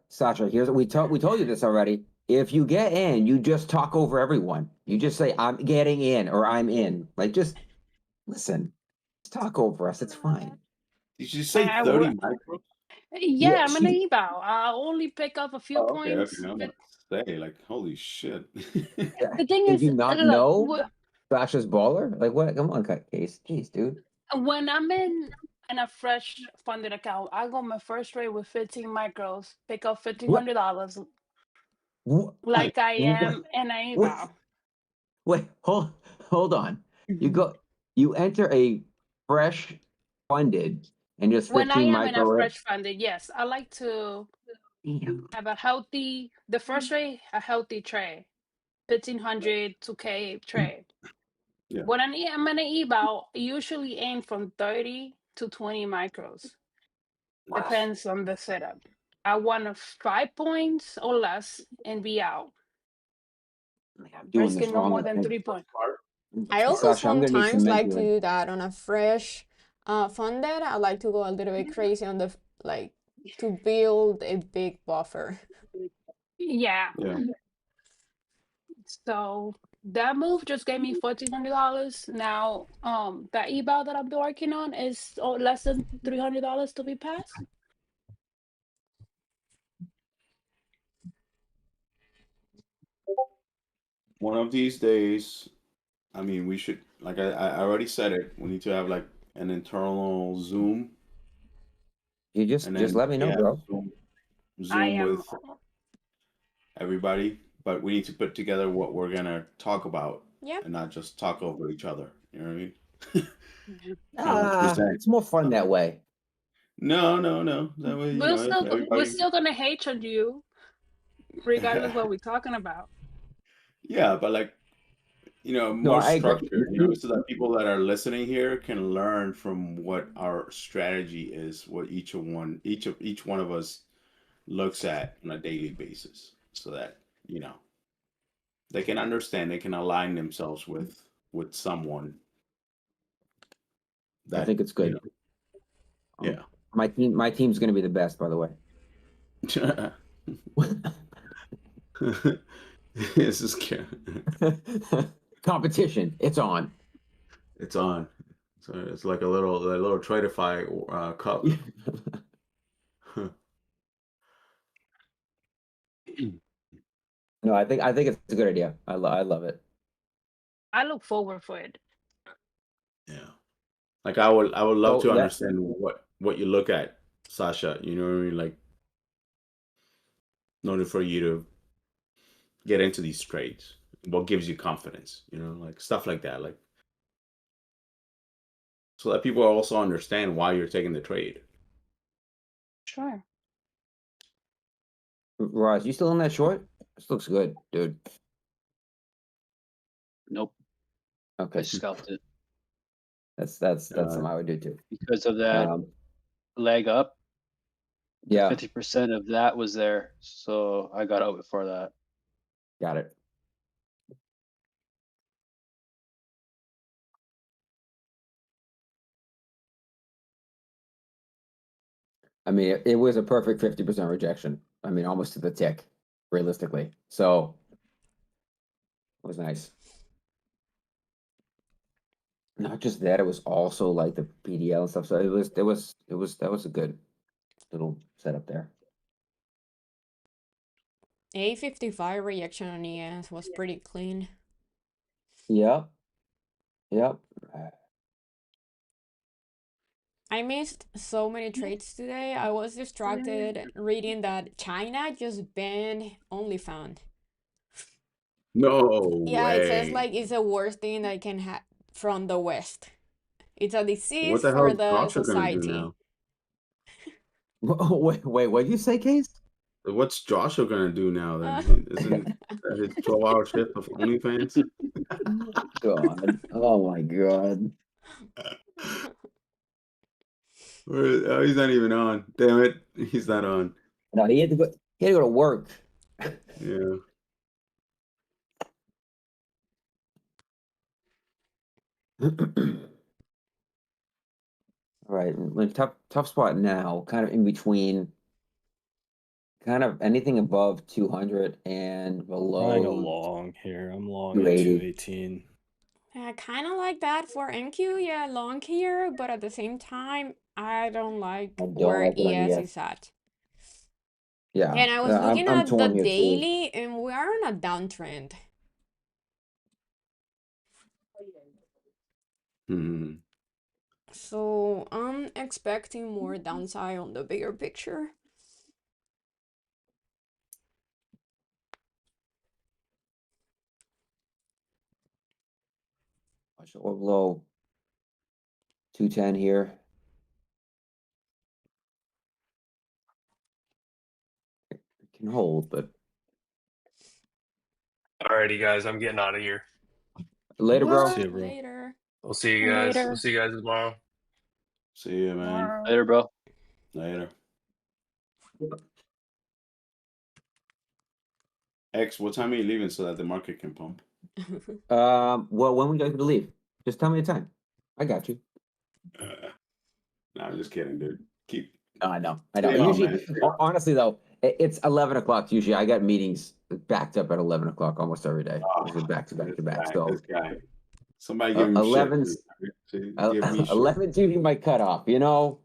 Sasha, here's what we told you this already. If you get in, you just talk over everyone. You just say, I'm getting in or I'm in. Like, just listen, just talk over us. It's fine. Did you say I 30 would. micro? Yeah, Yeah, I'm an eBow. I only pick up a few Oh, okay, points, okay. I'm but about to say, like, holy shit. the thing did is, you not look, know Sasha's baller? Like, what? Come on, cut case. Jeez, dude. when I'm in a fresh funded account, I go my first trade with 15 micros, pick up What? $1,500, What? like I What? am in a What? eBow. Wait, hold on. You enter a fresh funded and just When I 15 am in a micro. fresh funded, yes, I like to Damn. have the first trade, a healthy trade, 1,500, 2K trade. Yeah. When I'm in an eBow, I usually aim from 30 to 20 micros. Depends on the setup. I want 5 points or less and be out. I'm doing this Risking no wrong. more than 3 points. I also Sasha, I'm gonna need some sometimes like to mentoring. do that on a fresh funded. I like to go a little bit crazy on the like to build a big buffer. Yeah. Yeah. So that move just gave me $1,400. Now, that eBay that I've been working on is less than $300 to be passed. One of these days, I mean, we should, like I already said it, we need to have like an internal Zoom, You and just then let me know, bro. Zoom, I Zoom am. with everybody but we need to put together what we're gonna talk about Yep. and not just talk over each other. You know what I mean? Kind of like Ah, present. it's more fun that way. No. That way, you We're know, if still we're everybody. still gonna hate on you, regardless what we're talking about. Yeah, but like, No, more I agree. structured, so that people that are listening here can learn from what our strategy is, what each one of us looks at on a daily basis, so that, they can understand, they can align themselves with someone I that, think it's good. yeah. My team's going to be the best, by the way. This is Competition, it's on. it's on. So it's like a little Tradeify cup. No, I think it's a good idea. I love it. I look forward for it. Yeah. Like I would love So to that understand what you look at, Sasha. You know what I mean? Like, in order for you to get into these trades, what gives you confidence? Like stuff like that. Like, so that people also understand why you're taking the trade. Sure. Roz, you still in that short? This looks good, dude. Nope. I Okay, scalped it that's something I would do too. because of that leg up. Yeah, 50% of that was there, so I got out before that. got it. I mean, it was a perfect 50% rejection. I mean, almost to the tick, realistically. So it was nice. Not just that, it was also like the PDL and stuff. So that was a good little setup there. A55 reaction on ES was pretty clean. Yep. Yep. I missed so many trades today. I was distracted reading that China just banned OnlyFans. No Yeah, it says way. like it's the worst thing that can happen from the West. It's a What disease the hell for is the Joshua gonna do society. now? Wait, what did you say, Case? What's Joshua gonna do now Uh, then? Isn't that his 12-hour shift of OnlyFans? God. Oh my God. Oh, he's not even on. Damn it, he's not on. No, he had to go to work. Yeah. All right, like tough spot now, kind of in between, kind of anything above 200 and Trying a below long here. I'm long at 280. 218. I kind of like that for NQ, yeah, long here, but at the same time, I don't like I don't where like it on ES ES. is at. Yeah, And I was looking I'm at the torn here too. daily, and we are on a downtrend. Hmm. So I'm expecting more downside on the bigger picture. Or below 210 here. It can hold, but Alrighty, guys, I'm getting out of here. later, bro. What? See ya, bro. Later. We'll see you guys. Later. We'll see you guys tomorrow. See ya, man. Tomorrow. Later, bro. Later. X, what time are you leaving so that the market can pump? Well, when we guys gonna leave? Just tell me the time. I got you. No, I'm just kidding, dude. Keep. I know. Stay on, Usually, man. Stay on. honestly though, it's 11 o'clock. Usually, I got meetings backed up at 11 o'clock almost every day. Oh, Usually back to back this to back. guy, So this guy. Somebody give him shit. 11, See, give me shit. 11's usually my cutoff. You know.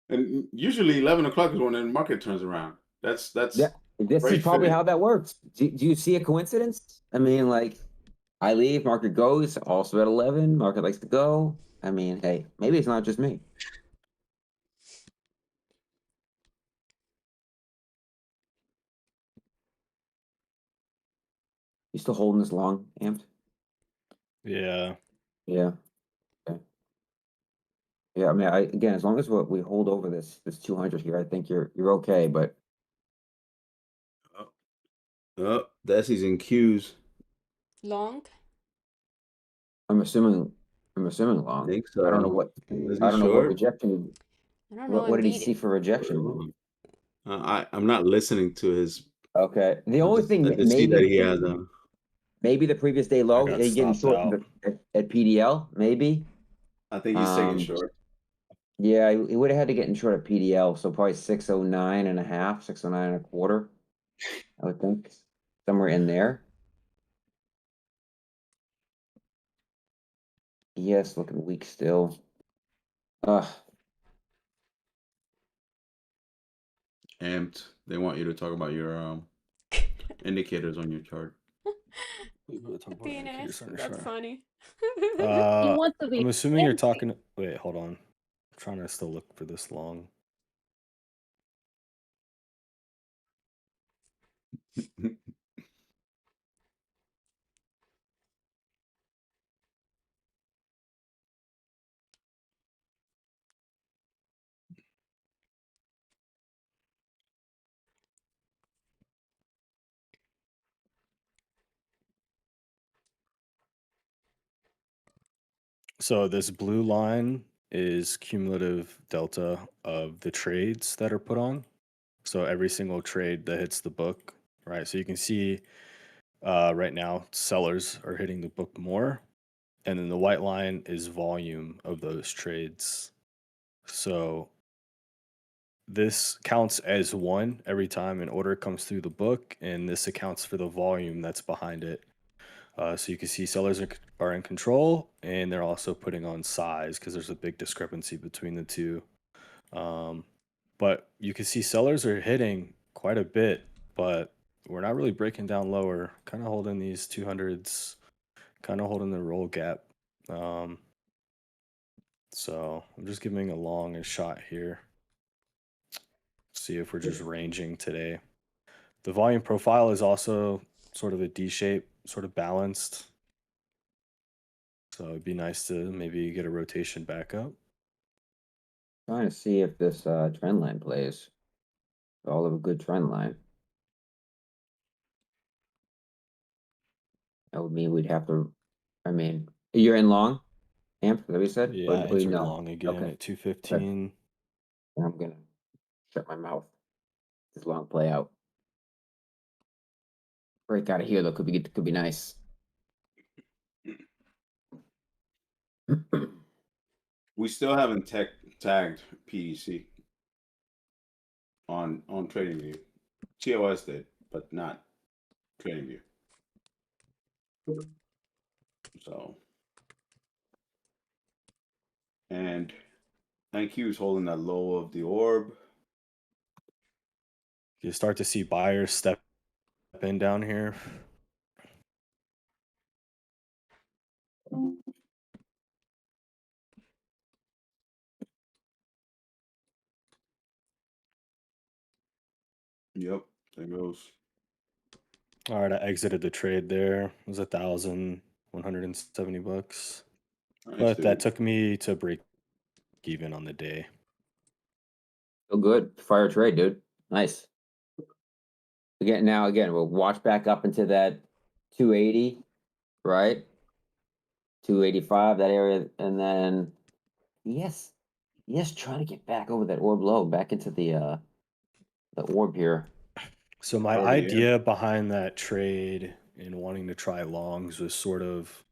And usually 11 o'clock is when the market turns around. That's Yeah, this is great probably fit. how that works. Do you see a coincidence? I mean, like, I leave, market goes, also at 11, market likes to go. I mean, hey, maybe it's not just me. You still holding this long, Amped? Yeah. Yeah. Okay. Yeah, I mean, again, as long as we hold over this 200 here, I think you're okay. But Oh, the S's and Q's. Long? I'm assuming I long. think I don't know so. what Was I he don't know what short? rejection. I don't know. What did he Indeed. see for rejection? I'm not listening to his. Okay. The only thing I just see that he has a. maybe the previous day I low, got he getting stopped short out. at PDL, maybe. I think he's taking Um, short. Yeah, he would have had to get in short at PDL, so probably 609 and a half, 609 and a quarter, I would think. Somewhere in there. Yes, looking weak still. Amped. They want you to talk about your indicators on your chart. PNS. That's funny. You want to be I'm assuming you're fancy. talking. Wait, hold on. I'm trying to still look for this long. So this blue line is cumulative delta of the trades that are put on. So every single trade that hits the book, right? So you can see right now sellers are hitting the book more, and then the white line is volume of those trades. So this counts as one every time an order comes through the book, and this accounts for the volume that's behind it. So you can see sellers are in control, and they're also putting on size because there's a big discrepancy between the two. But you can see sellers are hitting quite a bit, but we're not really breaking down lower. Kind of holding these 200s, kind of holding the roll gap. So I'm just giving a long a shot here. See if we're just ranging today. The volume profile is also sort of a D shape, sort of balanced. So it'd be nice to maybe get a rotation back up. Trying to see if this trend line plays. All of a good trend line. That would mean we'd have to. I mean, you're in long, Amp, is that what you said? Yeah, I Or you entered know? long again Okay. at 215. I'm gonna shut my mouth. This long play out. Break out of here though could be nice. We still haven't tagged PEC on TradingView. TOS did, but not TradingView. So, and NQ is holding that low of the orb. You start to see buyers step in down here. Yep, there goes. All right, I exited the trade there. It was $1,170. Nice, But that dude. took me to break even on the day. Feel good. Fire trade, dude. Nice. Again, we'll watch back up into that 280, right? 285, that area, and then yes, try to get back over that orb low, back into the orb here. So my Orb, yeah. idea behind that trade and wanting to try longs was sort of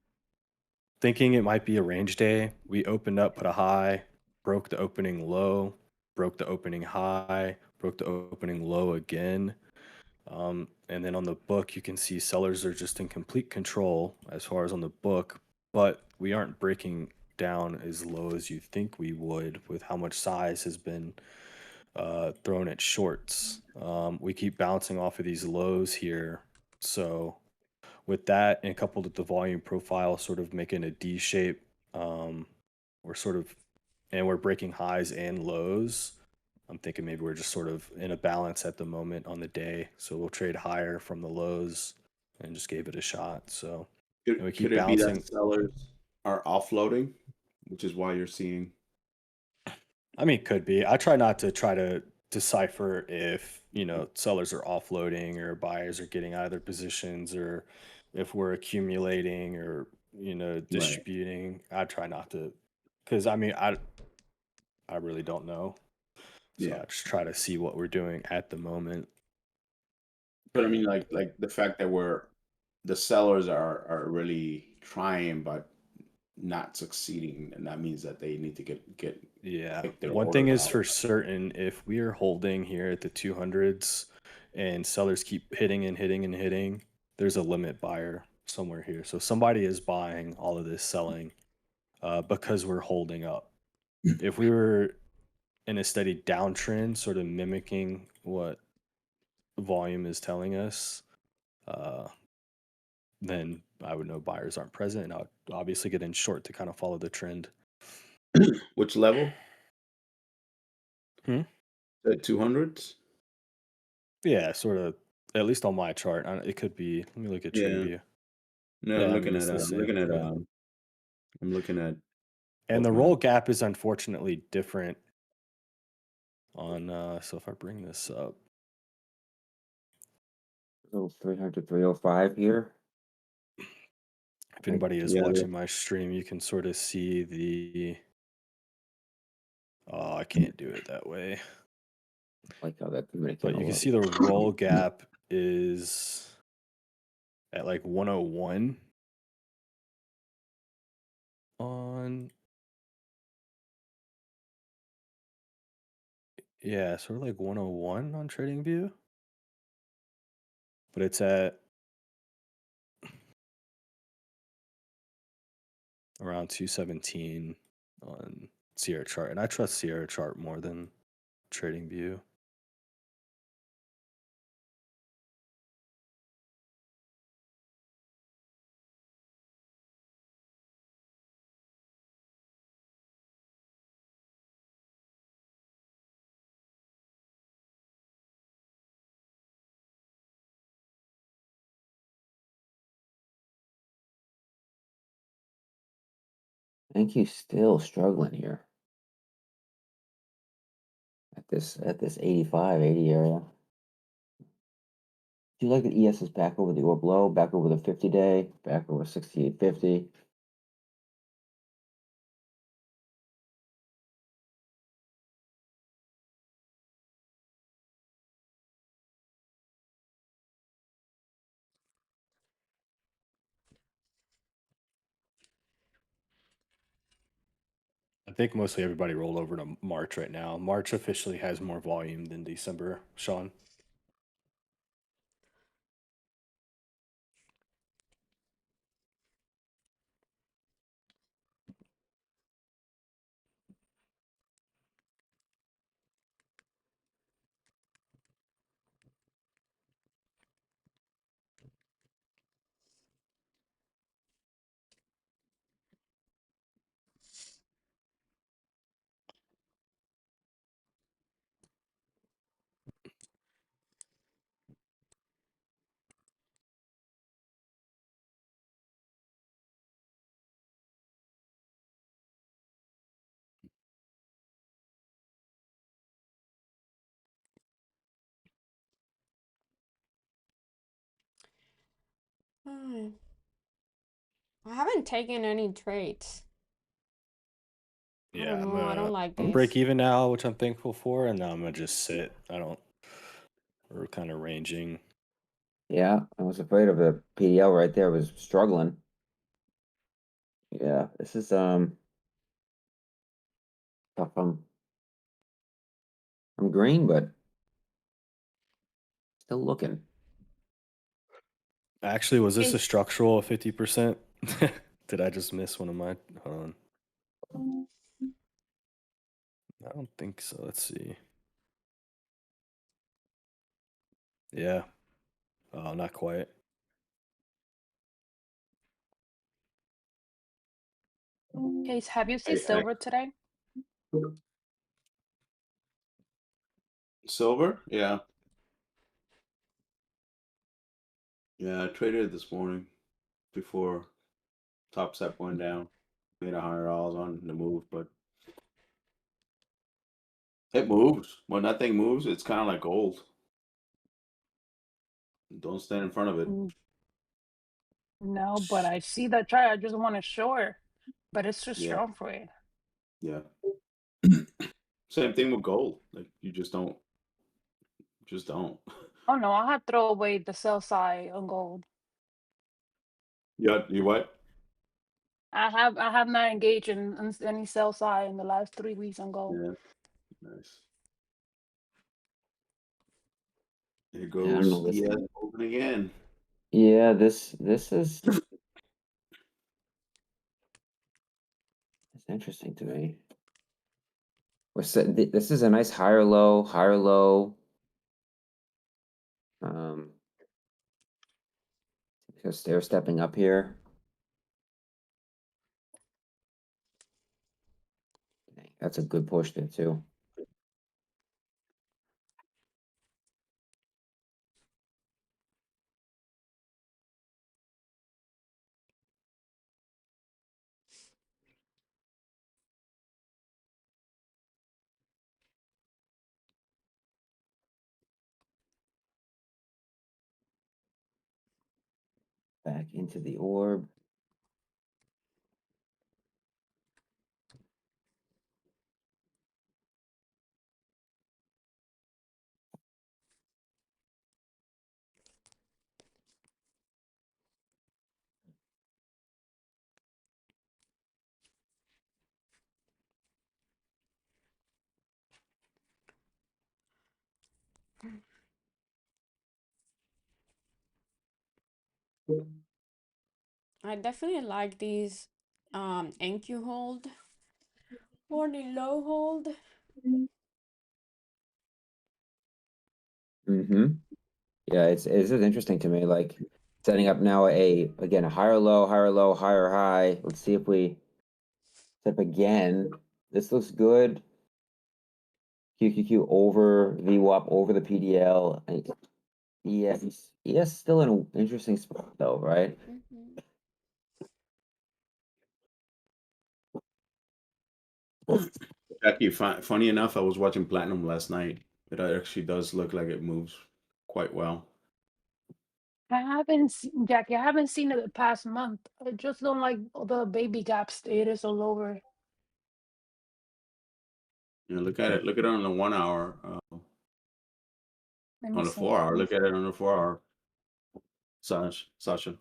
thinking it might be a range day. We opened up, put a high, broke the opening low, broke the opening high, broke the opening low again. And then on the book, you can see sellers are just in complete control as far as on the book, but we aren't breaking down as low as you think we would with how much size has been thrown at shorts. We keep bouncing off of these lows here. So with that and coupled with the volume profile sort of making a D shape, we're sort of, and we're breaking highs and lows. I'm thinking maybe we're just sort of in a balance at the moment on the day. So we'll trade higher from the lows and just gave it a shot. So Could, and we could keep it be bouncing. that sellers are offloading, which is why you're seeing? I mean, could be. I try not to try to decipher if, sellers are offloading or buyers are getting out of their positions or if we're accumulating or, distributing. I try not to, because I mean, I really don't know. So Yeah. I just try to see what we're doing at the moment. But I mean, like the fact that the sellers are really trying but not succeeding, and that means that they need to get Yeah. their One thing orders is out. for certain, if we are holding here at the 200s and sellers keep hitting and hitting and hitting, there's a limit buyer somewhere here. So somebody is buying all of this selling because we're holding up. If we were in a steady downtrend, sort of mimicking what volume is telling us, then I would know buyers aren't present, and I would obviously get in short to kind of follow the trend. Which level? Hmm? The 200s? Yeah, sort of. At least on my chart, it could be. Let me look at Yeah. TradingView. No, Yeah, I'm I mean looking it's at the same. Yeah. I'm looking at And both the roll mine. gap is unfortunately different on. So if I bring this up, So 300, 305 here. if anybody is Yeah, watching my stream, you can sort of see the. Oh, I can't do it that way. Like how that communicates. But you can see the roll gap is at like 101 on. Yeah, sort of like 101 on TradingView. But it's at around 217 on Sierra chart. And I trust Sierra chart more than TradingView. Thank you. Still struggling here at this 85, 80 area. Do you like that ES is back over the orb low, back over the 50-day, back over 68.50? I think mostly everybody rolled over to March right now. March officially has more volume than December, Sean. I haven't taken any trades. I Yeah, don't know. I don't like I'm this. break even now, which I'm thankful for, and now I'm gonna just sit. We're kind of ranging. Yeah, I was afraid of the PDL right there. Was struggling. Yeah, this is tough. I'm green, but still looking. Actually, was this a Hey. structural 50%? Did I just miss one of my? Hold on. I don't think so. Let's see. Yeah. Oh, not quite. Case, have you seen silver today? Silver? Yeah. Yeah, I traded it this morning before Top Step went down. Made $100 on the move, but it moves. When that thing moves, it's kind of like gold. Don't stand in front of it. No, but I see that chart. I just want to short, but it's too Yeah, strong for it. yeah. Same thing with gold. Like you just don't. Oh no, I had throw away the sell side on gold. You what? I have not engaged in any sell side in the last 3 weeks on gold. Yeah, nice. There Yeah, I don't know goes this. ES open again. Yeah, this is it's interesting to me. This is a nice higher low, higher low. Because they're stepping up here. Dang, that's a good push there too. Back into the orb. I definitely like these NQ hold or the low hold. Yeah, it's interesting to me. Like setting up now again a higher low, higher low, higher high. Let's see if we step again. This looks good. QQQ over VWAP over the PDL. ES still in an interesting spot though, right? Jackie, funny enough, I was watching Platinum last night. It actually does look like it moves quite well. I haven't seen Jackie. I haven't seen it the past month. I just don't like the baby gap status all over. Yeah, look at it. Look at it on the 1 hour. Let me On the see. 4 hour. Look at it on the 4 hour. Sasha.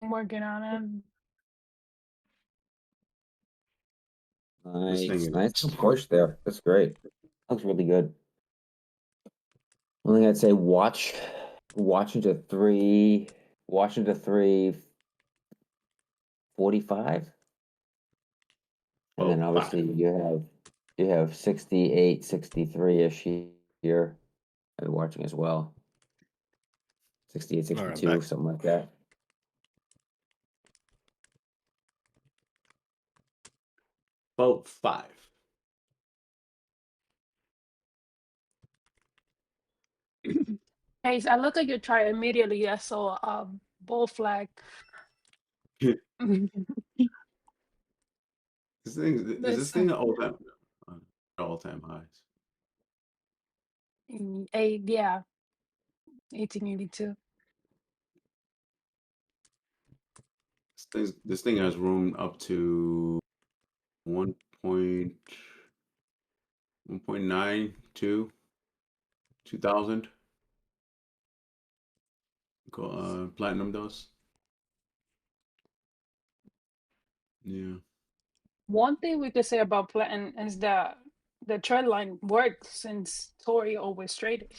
I'm working on it. This thing Nice is push there. That's great. Looks really good. Only thing I'd say watch into 3:45. And then obviously 5. you have 68, 63-ish here. I've been watching as well. 68, All right, I'm 62, back. something like that. About 5. Hey, I look at your chart immediately. I saw a bull flag. This thing is this This thing at all time highs. yeah, 1882. This thing has room up to 1.92 2000. Platinum does. Yeah. One thing we could say about Platin is that the trend line worked since Tori always traded.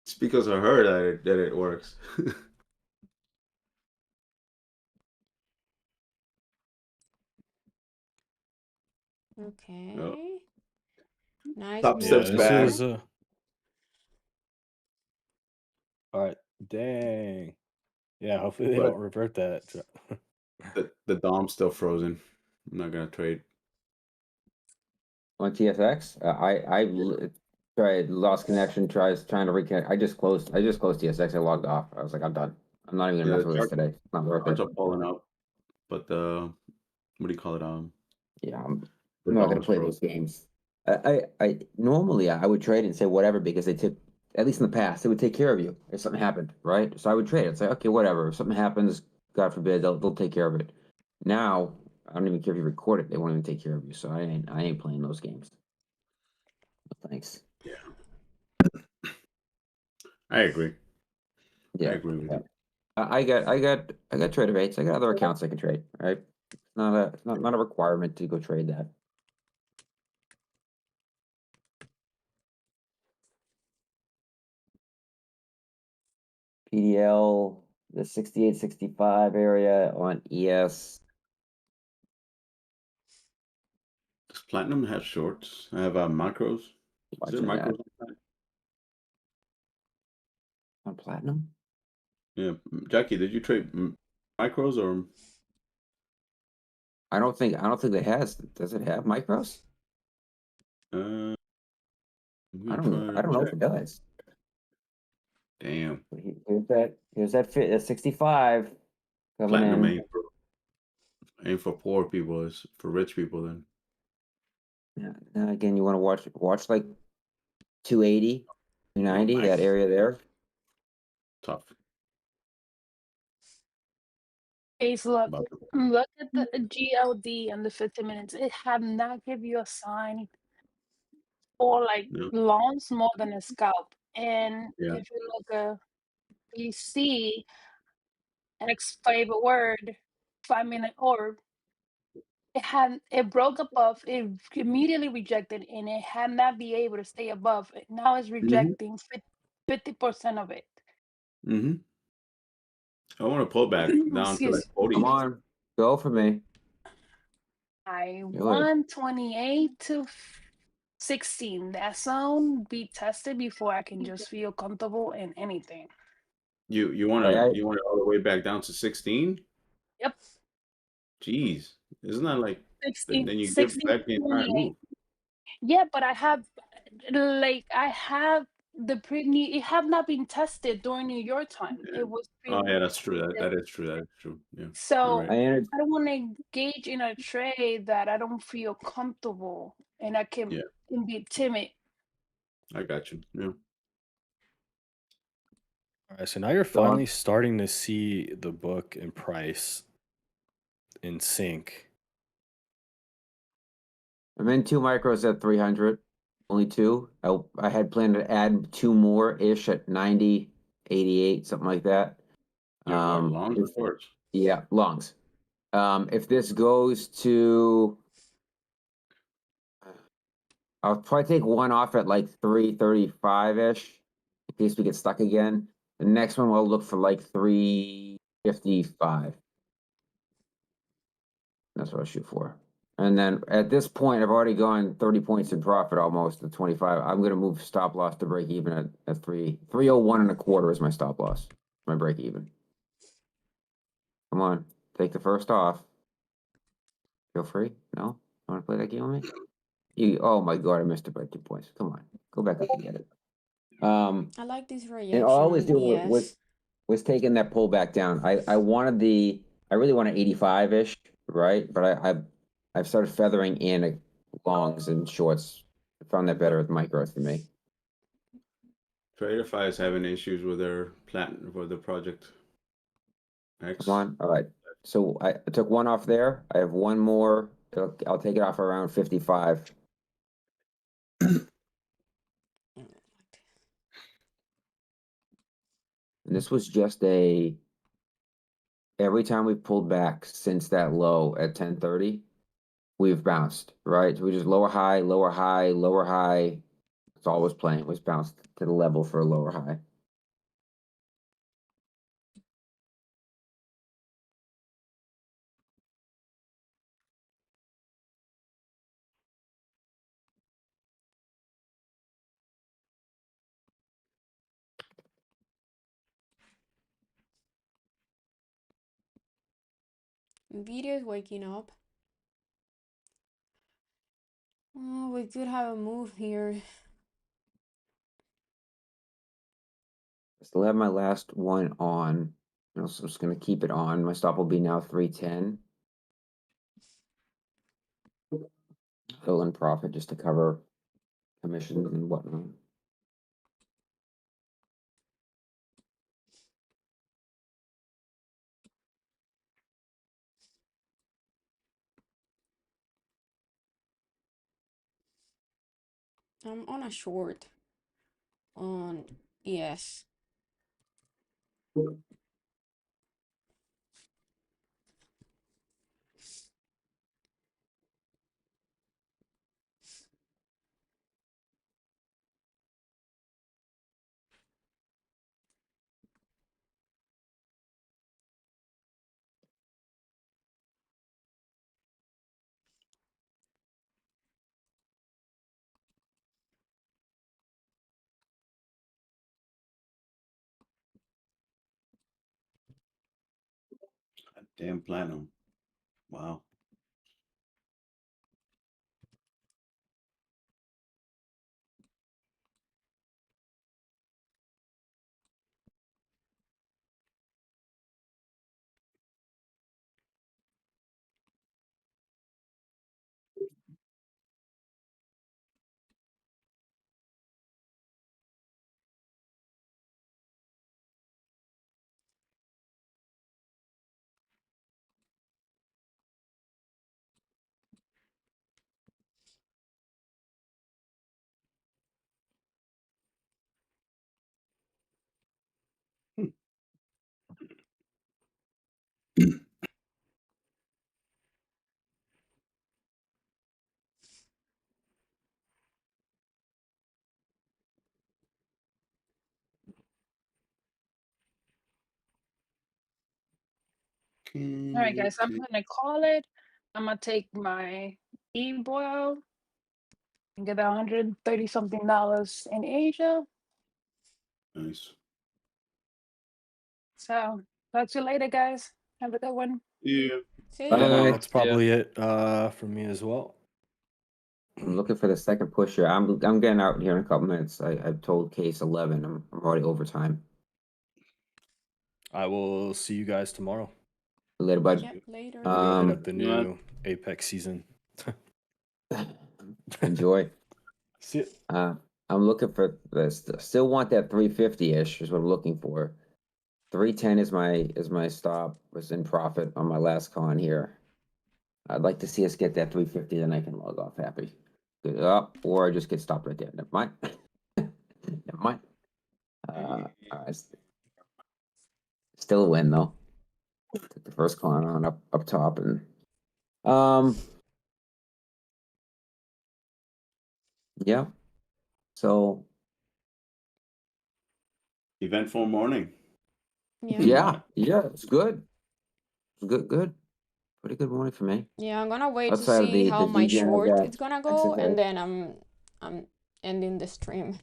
It's because of her that it works. Okay. Nice Top move Yeah, steps this back. is all right. Dang. Yeah, hopefully they But don't revert that. the Dom's still frozen. I'm not gonna trade. On TFX, Tried, lost connection, trying to reconnect. I just closed TSX, I logged off. I was like, I'm done. I'm not even gonna Yeah, mess the with this today. It's not worth charts it. are pulling up, but the what do you call it? Yeah, I'm The not gonna Dawn's play broke. those games. I normally I would trade and say whatever because they took, at least in the past, they would take care of you if something happened, right? So I would trade. It's like, okay, whatever. If something happens, God forbid, they'll take care of it. Now, I don't even care if you record it, they won't even take care of you. So I ain't playing those games. Thanks. I agree. I Yeah. agree with Yeah. you. I got trader rates. I got other accounts I can trade, right? It's not a requirement to go trade that. PDL, the 68-65 area on ES. Does Platinum have shorts? I have macros. Is there Watching that macros on that? on platinum. Yeah, Jackie, did you trade micros or? I don't think it has. Does it have micros? I'm I gonna don't know. try I to don't know if check. it does. Damn, Here's that fit. That's 65 coming Platinum in. ain't for poor people. It's for rich people. Then Yeah. Now again, you want to watch like 280, oh, 290, that nice, area there. tough. Ace, look, About look at the GLD and the 50 minutes. It have not give you a sign or like yeah, longs more than a scalp. And yeah. if you look at BC, X favorite word, 5 minute orb, it broke above, it immediately rejected, and it had not be able to stay above it. Now it's Mhm, rejecting 50% of it. mhm. I want to pull back down to like Excuse. Come 40. on, go for me. I Do it. 128 to 16. That zone be tested before I can just feel comfortable in anything. You want I, to I you want it all the way back down to 16? Yep. Jeez, isn't that like 16, then you give 16 back the entire 28. move? Yeah, but I have the it have not been tested during New York time. Yeah. It was Oh yeah, that's true. pre That is true. That is true. Yeah, you're So right. I entered. I don't want to engage in a trade that I don't feel comfortable and I Yeah, can be timid. I got you. Yeah. All right, so now you're Go on. finally starting to see the book and price in sync. I'm in 2 micros at 300. Only two. I had planned to add two more ish at 90, 88, something like that. Yeah, what Um, longs or if, shorts? yeah, longs. If this goes to, I'll probably take one off at like 335-ish in case we get stuck again. The next one we'll look for like 355. That's what I'll shoot for. And then at this point, I've already gone 30 points in profit almost at 25. I'm going to move stop loss to break even at 301 and a quarter is my stop loss, my break even. Come on, take the first off. Feel free. No? Want to play that game with me? Oh my God, I missed it by 2 points. Come on, go back up and get it. I like this And all I reaction was on doing ES. was taking that pull back down. I really wanted 85-ish, right? But I've started feathering in longs and shorts. I found that better with micros for me. Tradeify is having issues with their plan for the project Come X. on. All right. So I took one off there. I have one more. I'll take it off around 55. And this was just every time we pulled back since that low at 1030, we've bounced, right? So we just lower high, lower high, lower high. That's all it was playing, was bounced to the level for a lower high. Nvidia is waking up. Oh, we could have a move here. Still have my last one on. So I'm just gonna keep it on. My stop will be now 310. Fill in profit just to cover commissions and whatnot. I'm on a short on ES. Damn platinum. Wow. All right, guys, I'm gonna call it. I'm gonna take my e-boy out and get $130 something in Asia. Nice. So talk to you later, guys. Have a good one. Yeah. See Bye. ya. That's probably it from me as well. I'm looking for the second push here. I'm getting out here in a couple minutes. I've told Case 11. I'm already overtime. I will see you guys tomorrow. Later, bud. Yep, later. We'll go hit Um, up the new Apex season. Enjoy. See it. I'm looking for this. Still want that 350-ish is what I'm looking for. 310 is my stop. Was in profit on my last con here. I'd like to see us get that 350, then I can log off happy. Good up, or I just get stopped right there. Never mind. Never mind. All right. Still a win though. Took the first con on up top and yeah. So Eventful morning. Yeah. yeah, it's good. Good. Pretty good morning for me. Yeah, I'm gonna wait to Outside of see how the my VGN, I short got is gonna go, and then I'm ending the stream.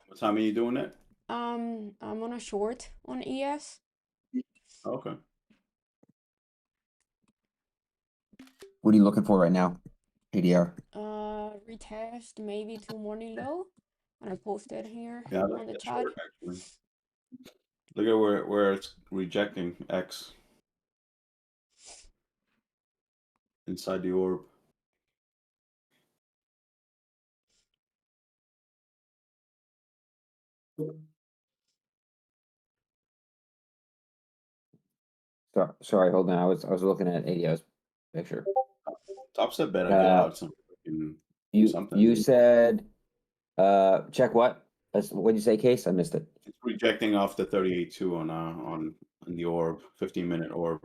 What time are you doing it? I'm on a short on ES. Okay. What are you looking for right now? ADR. Retest maybe to morning low. And I posted here Yeah, I on like the that chat. short actually. Look at where it's rejecting X inside the orb. Sorry, hold on. I was looking at ADR's picture. Top said better get out some something. You said check what? What did you say, Case? I missed it. It's rejecting off the 38.2 on the orb, 15-minute orb.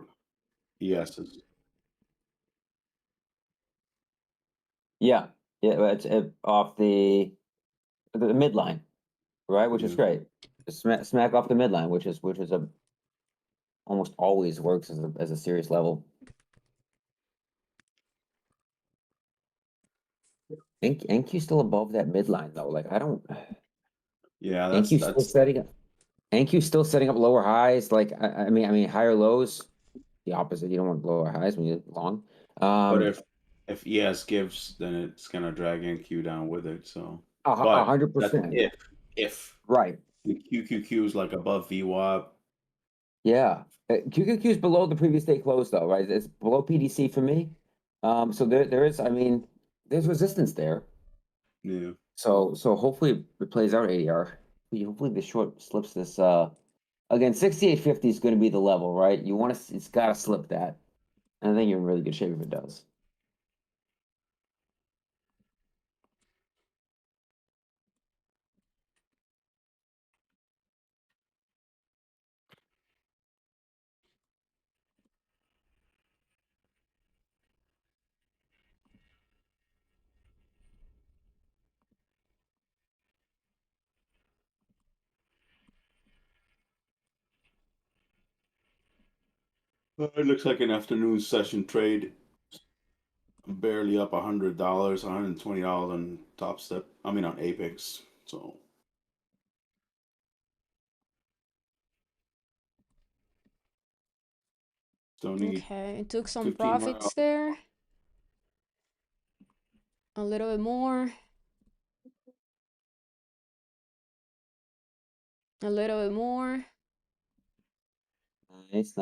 ESs. Yeah, it's off the midline, right? Which is Yeah. great. Smack off the midline, which is a almost always works as a serious level. NQ still above that midline though. Like I don't. Yeah, NQ still setting up. NQ still setting up lower highs. Like I mean higher lows. The opposite. You don't want lower highs when you're long. But if ES gives, then it's gonna drag NQ down with it. So, but 100%. that's if if Right. the QQQ is like above VWAP. Yeah. QQQ is below the previous day close though, right? It's below PDC for me. So there is, I mean, there's resistance there. Yeah. So hopefully it plays out ADR. Hopefully the short slips this. Again, 68.50 is going to be the level, right? You want to, it's got to slip that. And I think you're in really good shape if it does. It looks like an afternoon session trade. Barely up $100, $120 on Top Step. I mean on Apex. So still need Okay, it took some 15 more profits hours. there. A little bit more. A little bit more. Nice.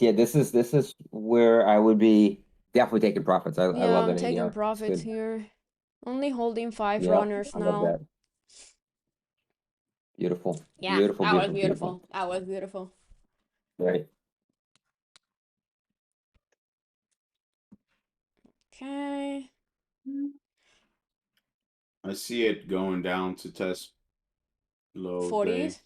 Yeah, this is where I would be definitely taking profits. I Yeah, love I'm that taking ADR. It's profits good. here. Only holding 5 Yeah, runners I love now. that. Beautiful. Yeah, Beautiful, that was beautiful, beautiful. beautiful. That was beautiful. Right. Okay. I see it going down to test low day. 40s.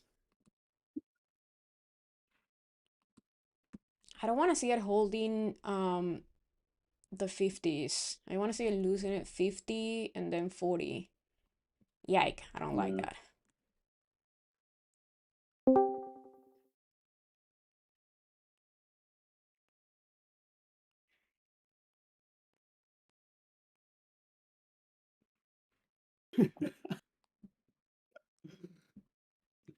I don't want to see it holding the 50s. I want to see it losing it 50 and then 40. Yike, I don't like Yeah. that.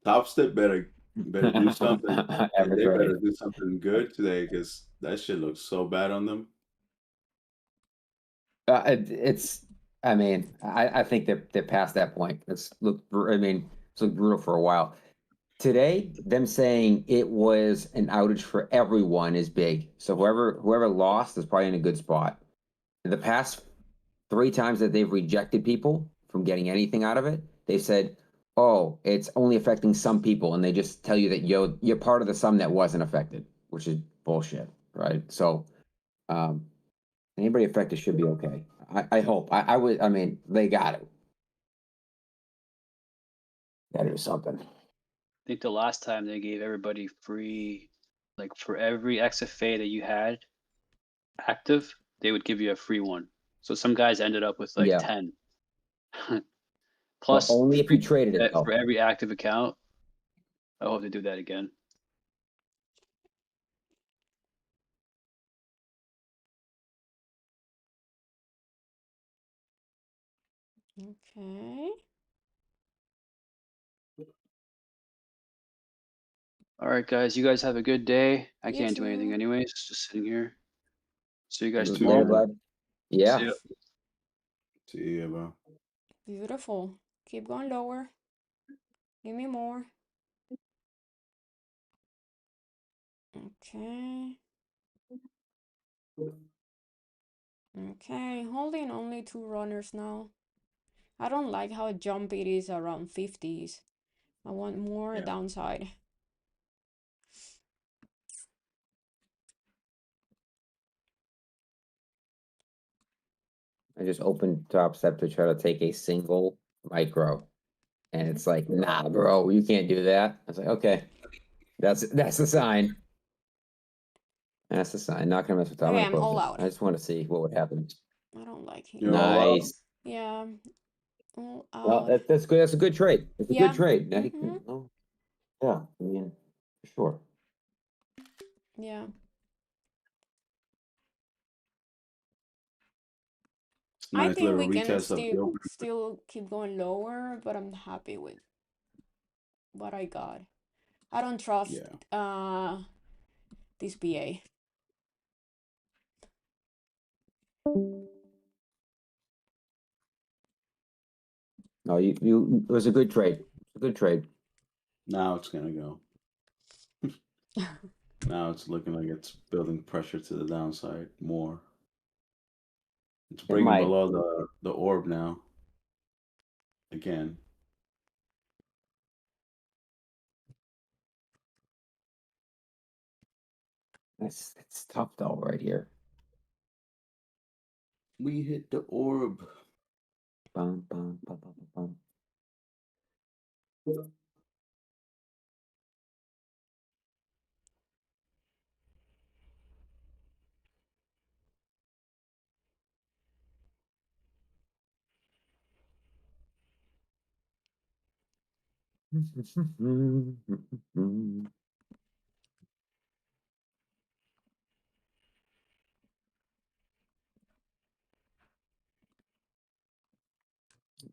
Top Step better do something, and Average they rate. better do something good today because that shit looks so bad on them. It's. I mean, I think they're past that point. I mean, it's looked brutal for a while. Today, them saying it was an outage for everyone is big. So whoever lost is probably in a good spot. In the past 3 times that they've rejected people from getting anything out of it, they said, "Oh, it's only affecting some people," and they just tell you that you're part of the some that wasn't affected, which is bullshit, right? So, anybody affected should be okay. I hope. I would. I mean, they got it. Got to do something. I think the last time they gave everybody free, like for every XFA that you had active, they would give you a free one. So some guys ended up with like Yeah. 10. Well, Plus only if you traded it for though. every active account. I hope they do that again. Okay. All right, guys. You guys have a good day. I You can't do anything too. anyways. Just sitting here. See you guys You too, Later, tomorrow. bro. bud. Yeah. See ya. See ya, bro. Beautiful. Keep going lower. Give me more. Okay. Okay, holding only 2 runners now. I don't like how jumpy it is around 50s. I want more Yeah. downside. I just opened Top Step to try to take a single micro. And it's like, nah, bro, you can't do that. I was like, okay. That's the sign. That's the sign. Not gonna mess with that. I'm Okay, gonna I'm close all it. out. I just want to see what would happen. I don't like him. You're all out. Nice. Yeah, all Well, out. that's good. That's a good trade. It's a good Yeah. trade. Now you Mm-hmm. can, oh, yeah, I mean, for sure. Yeah. It's a I nice think little we can retest of the open. still keep going lower, but I'm happy with what I got. I don't trust Yeah. this BA. No, it was a good trade. a good trade. Now it's gonna go. Now it's looking like it's building pressure to the downside more. It's breaking might. below the orb now. Again. It's tough though, right here. We hit the orb. Bum, bum, bum, bum, bum, bum.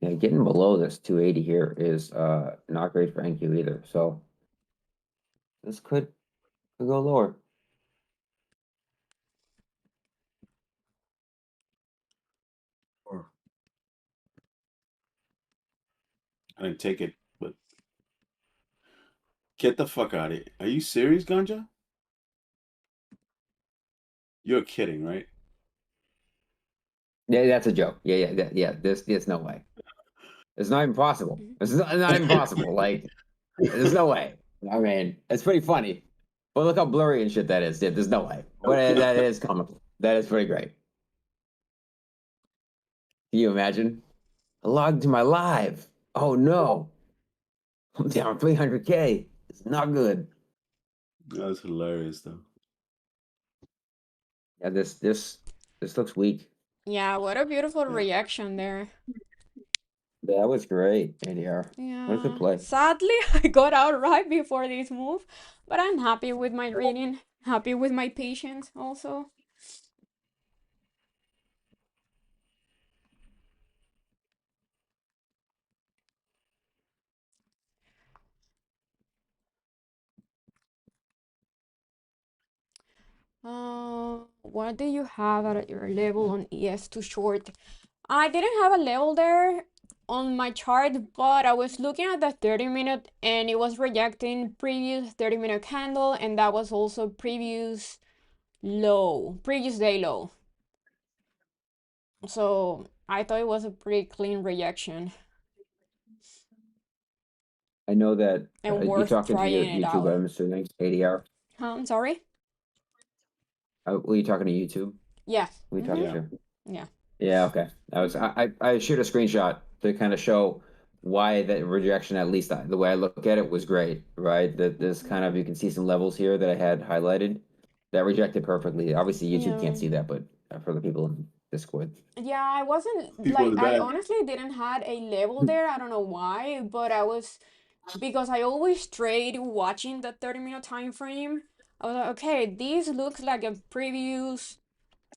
Yeah, getting below this 280 here is not great for NQ either. So this could go lower. I didn't take it, but get the fuck out of here. Are you serious, Ganja? You're kidding, right? Yeah, that's a joke. Yeah. There's no way. It's not even possible. It's not even possible. Like, there's no way. I mean, it's pretty funny, but look how blurry and shit that is. Yeah, there's no way. But that is comical. That is pretty great. Can you imagine? I logged to my live. Oh no, I'm down 300K. It's not good. That's hilarious, though. Yeah, this looks weak. Yeah, what a beautiful Yeah. reaction there. That was great, ADR. What a good Yeah. play. Sadly, I got out right before this move, but I'm happy with my reading, happy with my patience also. What do you have at your level on ES too short? I didn't have a level there on my chart, but I was looking at the 30-minute and it was rejecting previous 30-minute candle, and that was also previous day low. So I thought it was a pretty clean rejection I know that and you're worth talking to your trying it YouTube, out. I'm assuming, ADR. I'm sorry? Were you talking to YouTube? Yeah. Were you talking Yeah. to? Yeah. Yeah, okay. I shoot a screenshot to kind of show why that rejection, at least the way I look at it, was great, right? That there's kind of, you can see some levels here that I had highlighted that rejected perfectly. Obviously, YouTube can't see that, but for the people in Discord. Yeah, I wasn't People in like, the I back. honestly didn't had a level there. I don't know why, but I was, because I always trade watching the 30-minute time frame. I was like, okay, this looks like a previous,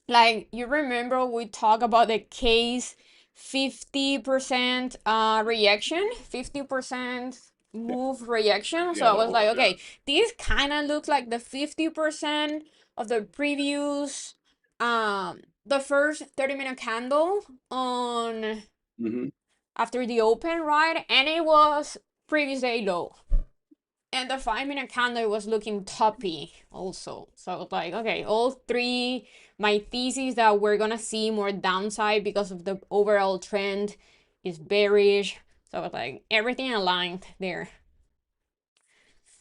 like, you remember we talked about the case 50% reaction, 50% move reaction. So Yeah, I was like, yeah. okay, this kind of looks like the 50% of the previous, the first 30-minute candle on Mm-hmm. after the open, right? And it was previous day low. And the 5-minute candle was looking toppy also. So I was like, okay, all three, my thesis that we're gonna see more downside because of the overall trend is bearish. So I was like, everything aligned there.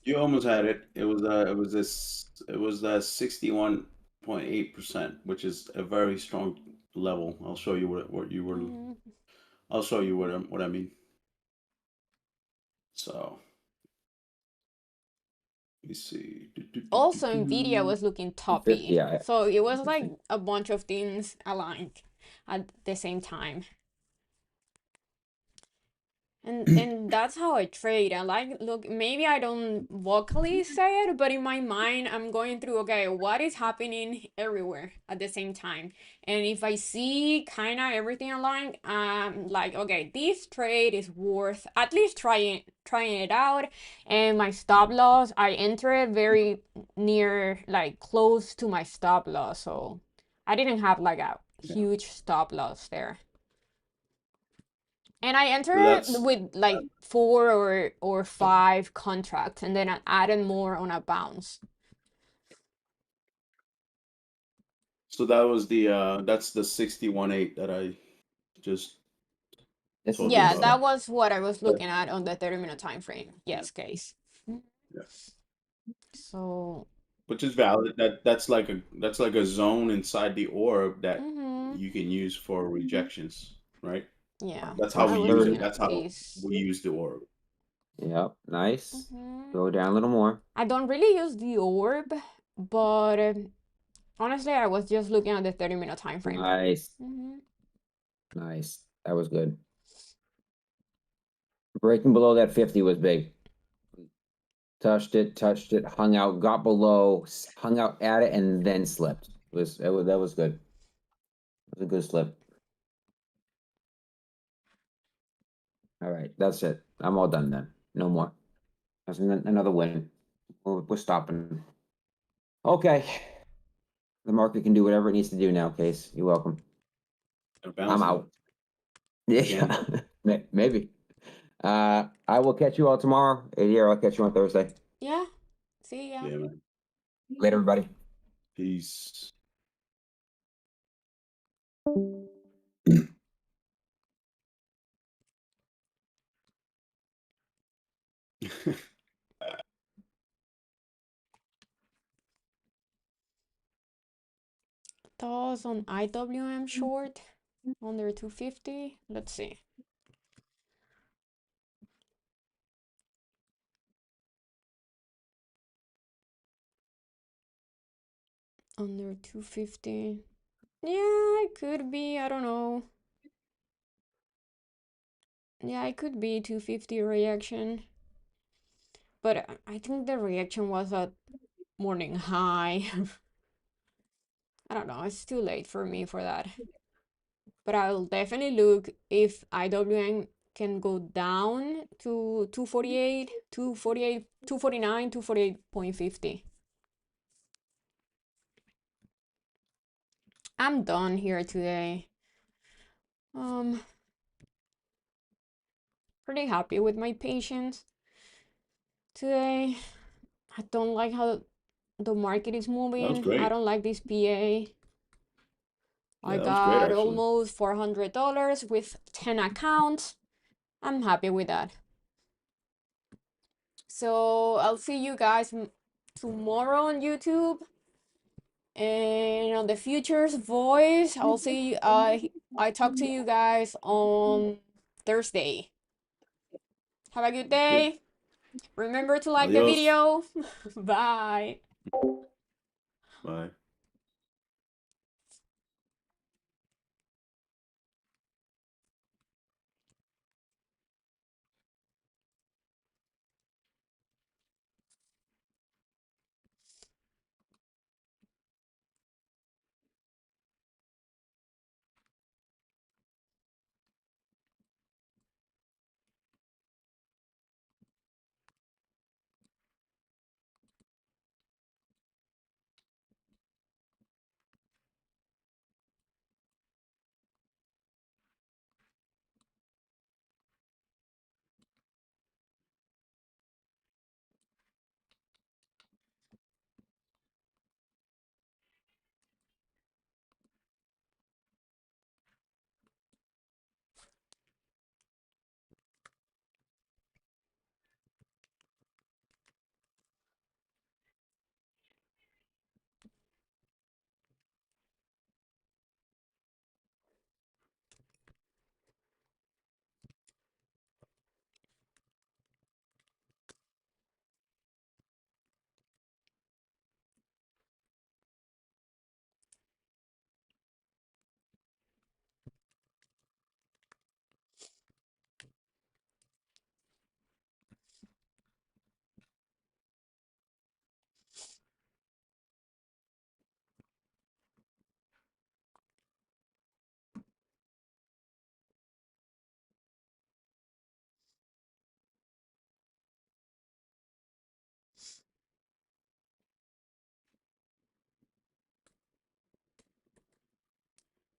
You almost had it. It was 61.8%, which is a very strong level. I'll show you what you were. I'll show you what I mean. So let me see. Also, Nvidia was looking toppy. Yeah. So it was like a bunch of things aligned at the same time. And that's how I trade. I like, look, maybe I don't vocally say it, but in my mind I'm going through, okay, what is happening everywhere at the same time. And if I see kind of everything aligned, like, okay, this trade is worth at least trying it out. And my stop loss, I enter it very near, like close to my stop loss, so I didn't have like a huge stop loss there. And I So entered that's with like 4 or 5 contracts, and then I added more on a bounce. so that was that's the 61.8 that I just This is told you Yeah, good about. that stuff. was what I was looking at on the 30-minute time frame. Yes, case. Yeah. So, Which is valid. That's like a zone inside the orb that mhm, you can use for rejections, right? yeah, That's how Plus I we was use it. looking 30. at That's how case. we use the orb. Yep, nice. Mhm. Go down a little more. I don't really use the orb, but honestly, I was just looking at the 30-minute time frame. Nice, Mhm. nice. That was good. Breaking below that 50 was big. Touched it, hung out, got below, hung out at it, and then slipped. That was good. It was a good slip. All right, that's it. I'm all done then. No more. That's another win. We're stopping. Okay. The market can do whatever it needs to do now, Case. You're welcome. Gonna I'm bounce it out. Yeah, again. maybe. I will catch you all tomorrow. Here, I'll catch you on Thursday. Yeah. See ya. Yeah, man. Later, everybody. Peace. Thoughts on IWM short under 250? Let's see. Under 250. Yeah, it could be. I don't know. Yeah, it could be 250 reaction. But I think the reaction was at morning high. I don't know. It's too late for me for that. But I'll definitely look if IWM can go down to 248, 248, 249, 248.50. I'm done here today. Pretty happy with my patience today. I don't like how the market is That was moving. I great. don't like this PA. I Yeah, that was great got actually. almost $400 with 10 accounts. I'm happy with that. So I'll see you guys tomorrow on YouTube. And on the Futures Voice, I'll see I talk to you guys on Thursday. Have a good day. Remember to like the Adios. video. Bye. Bye.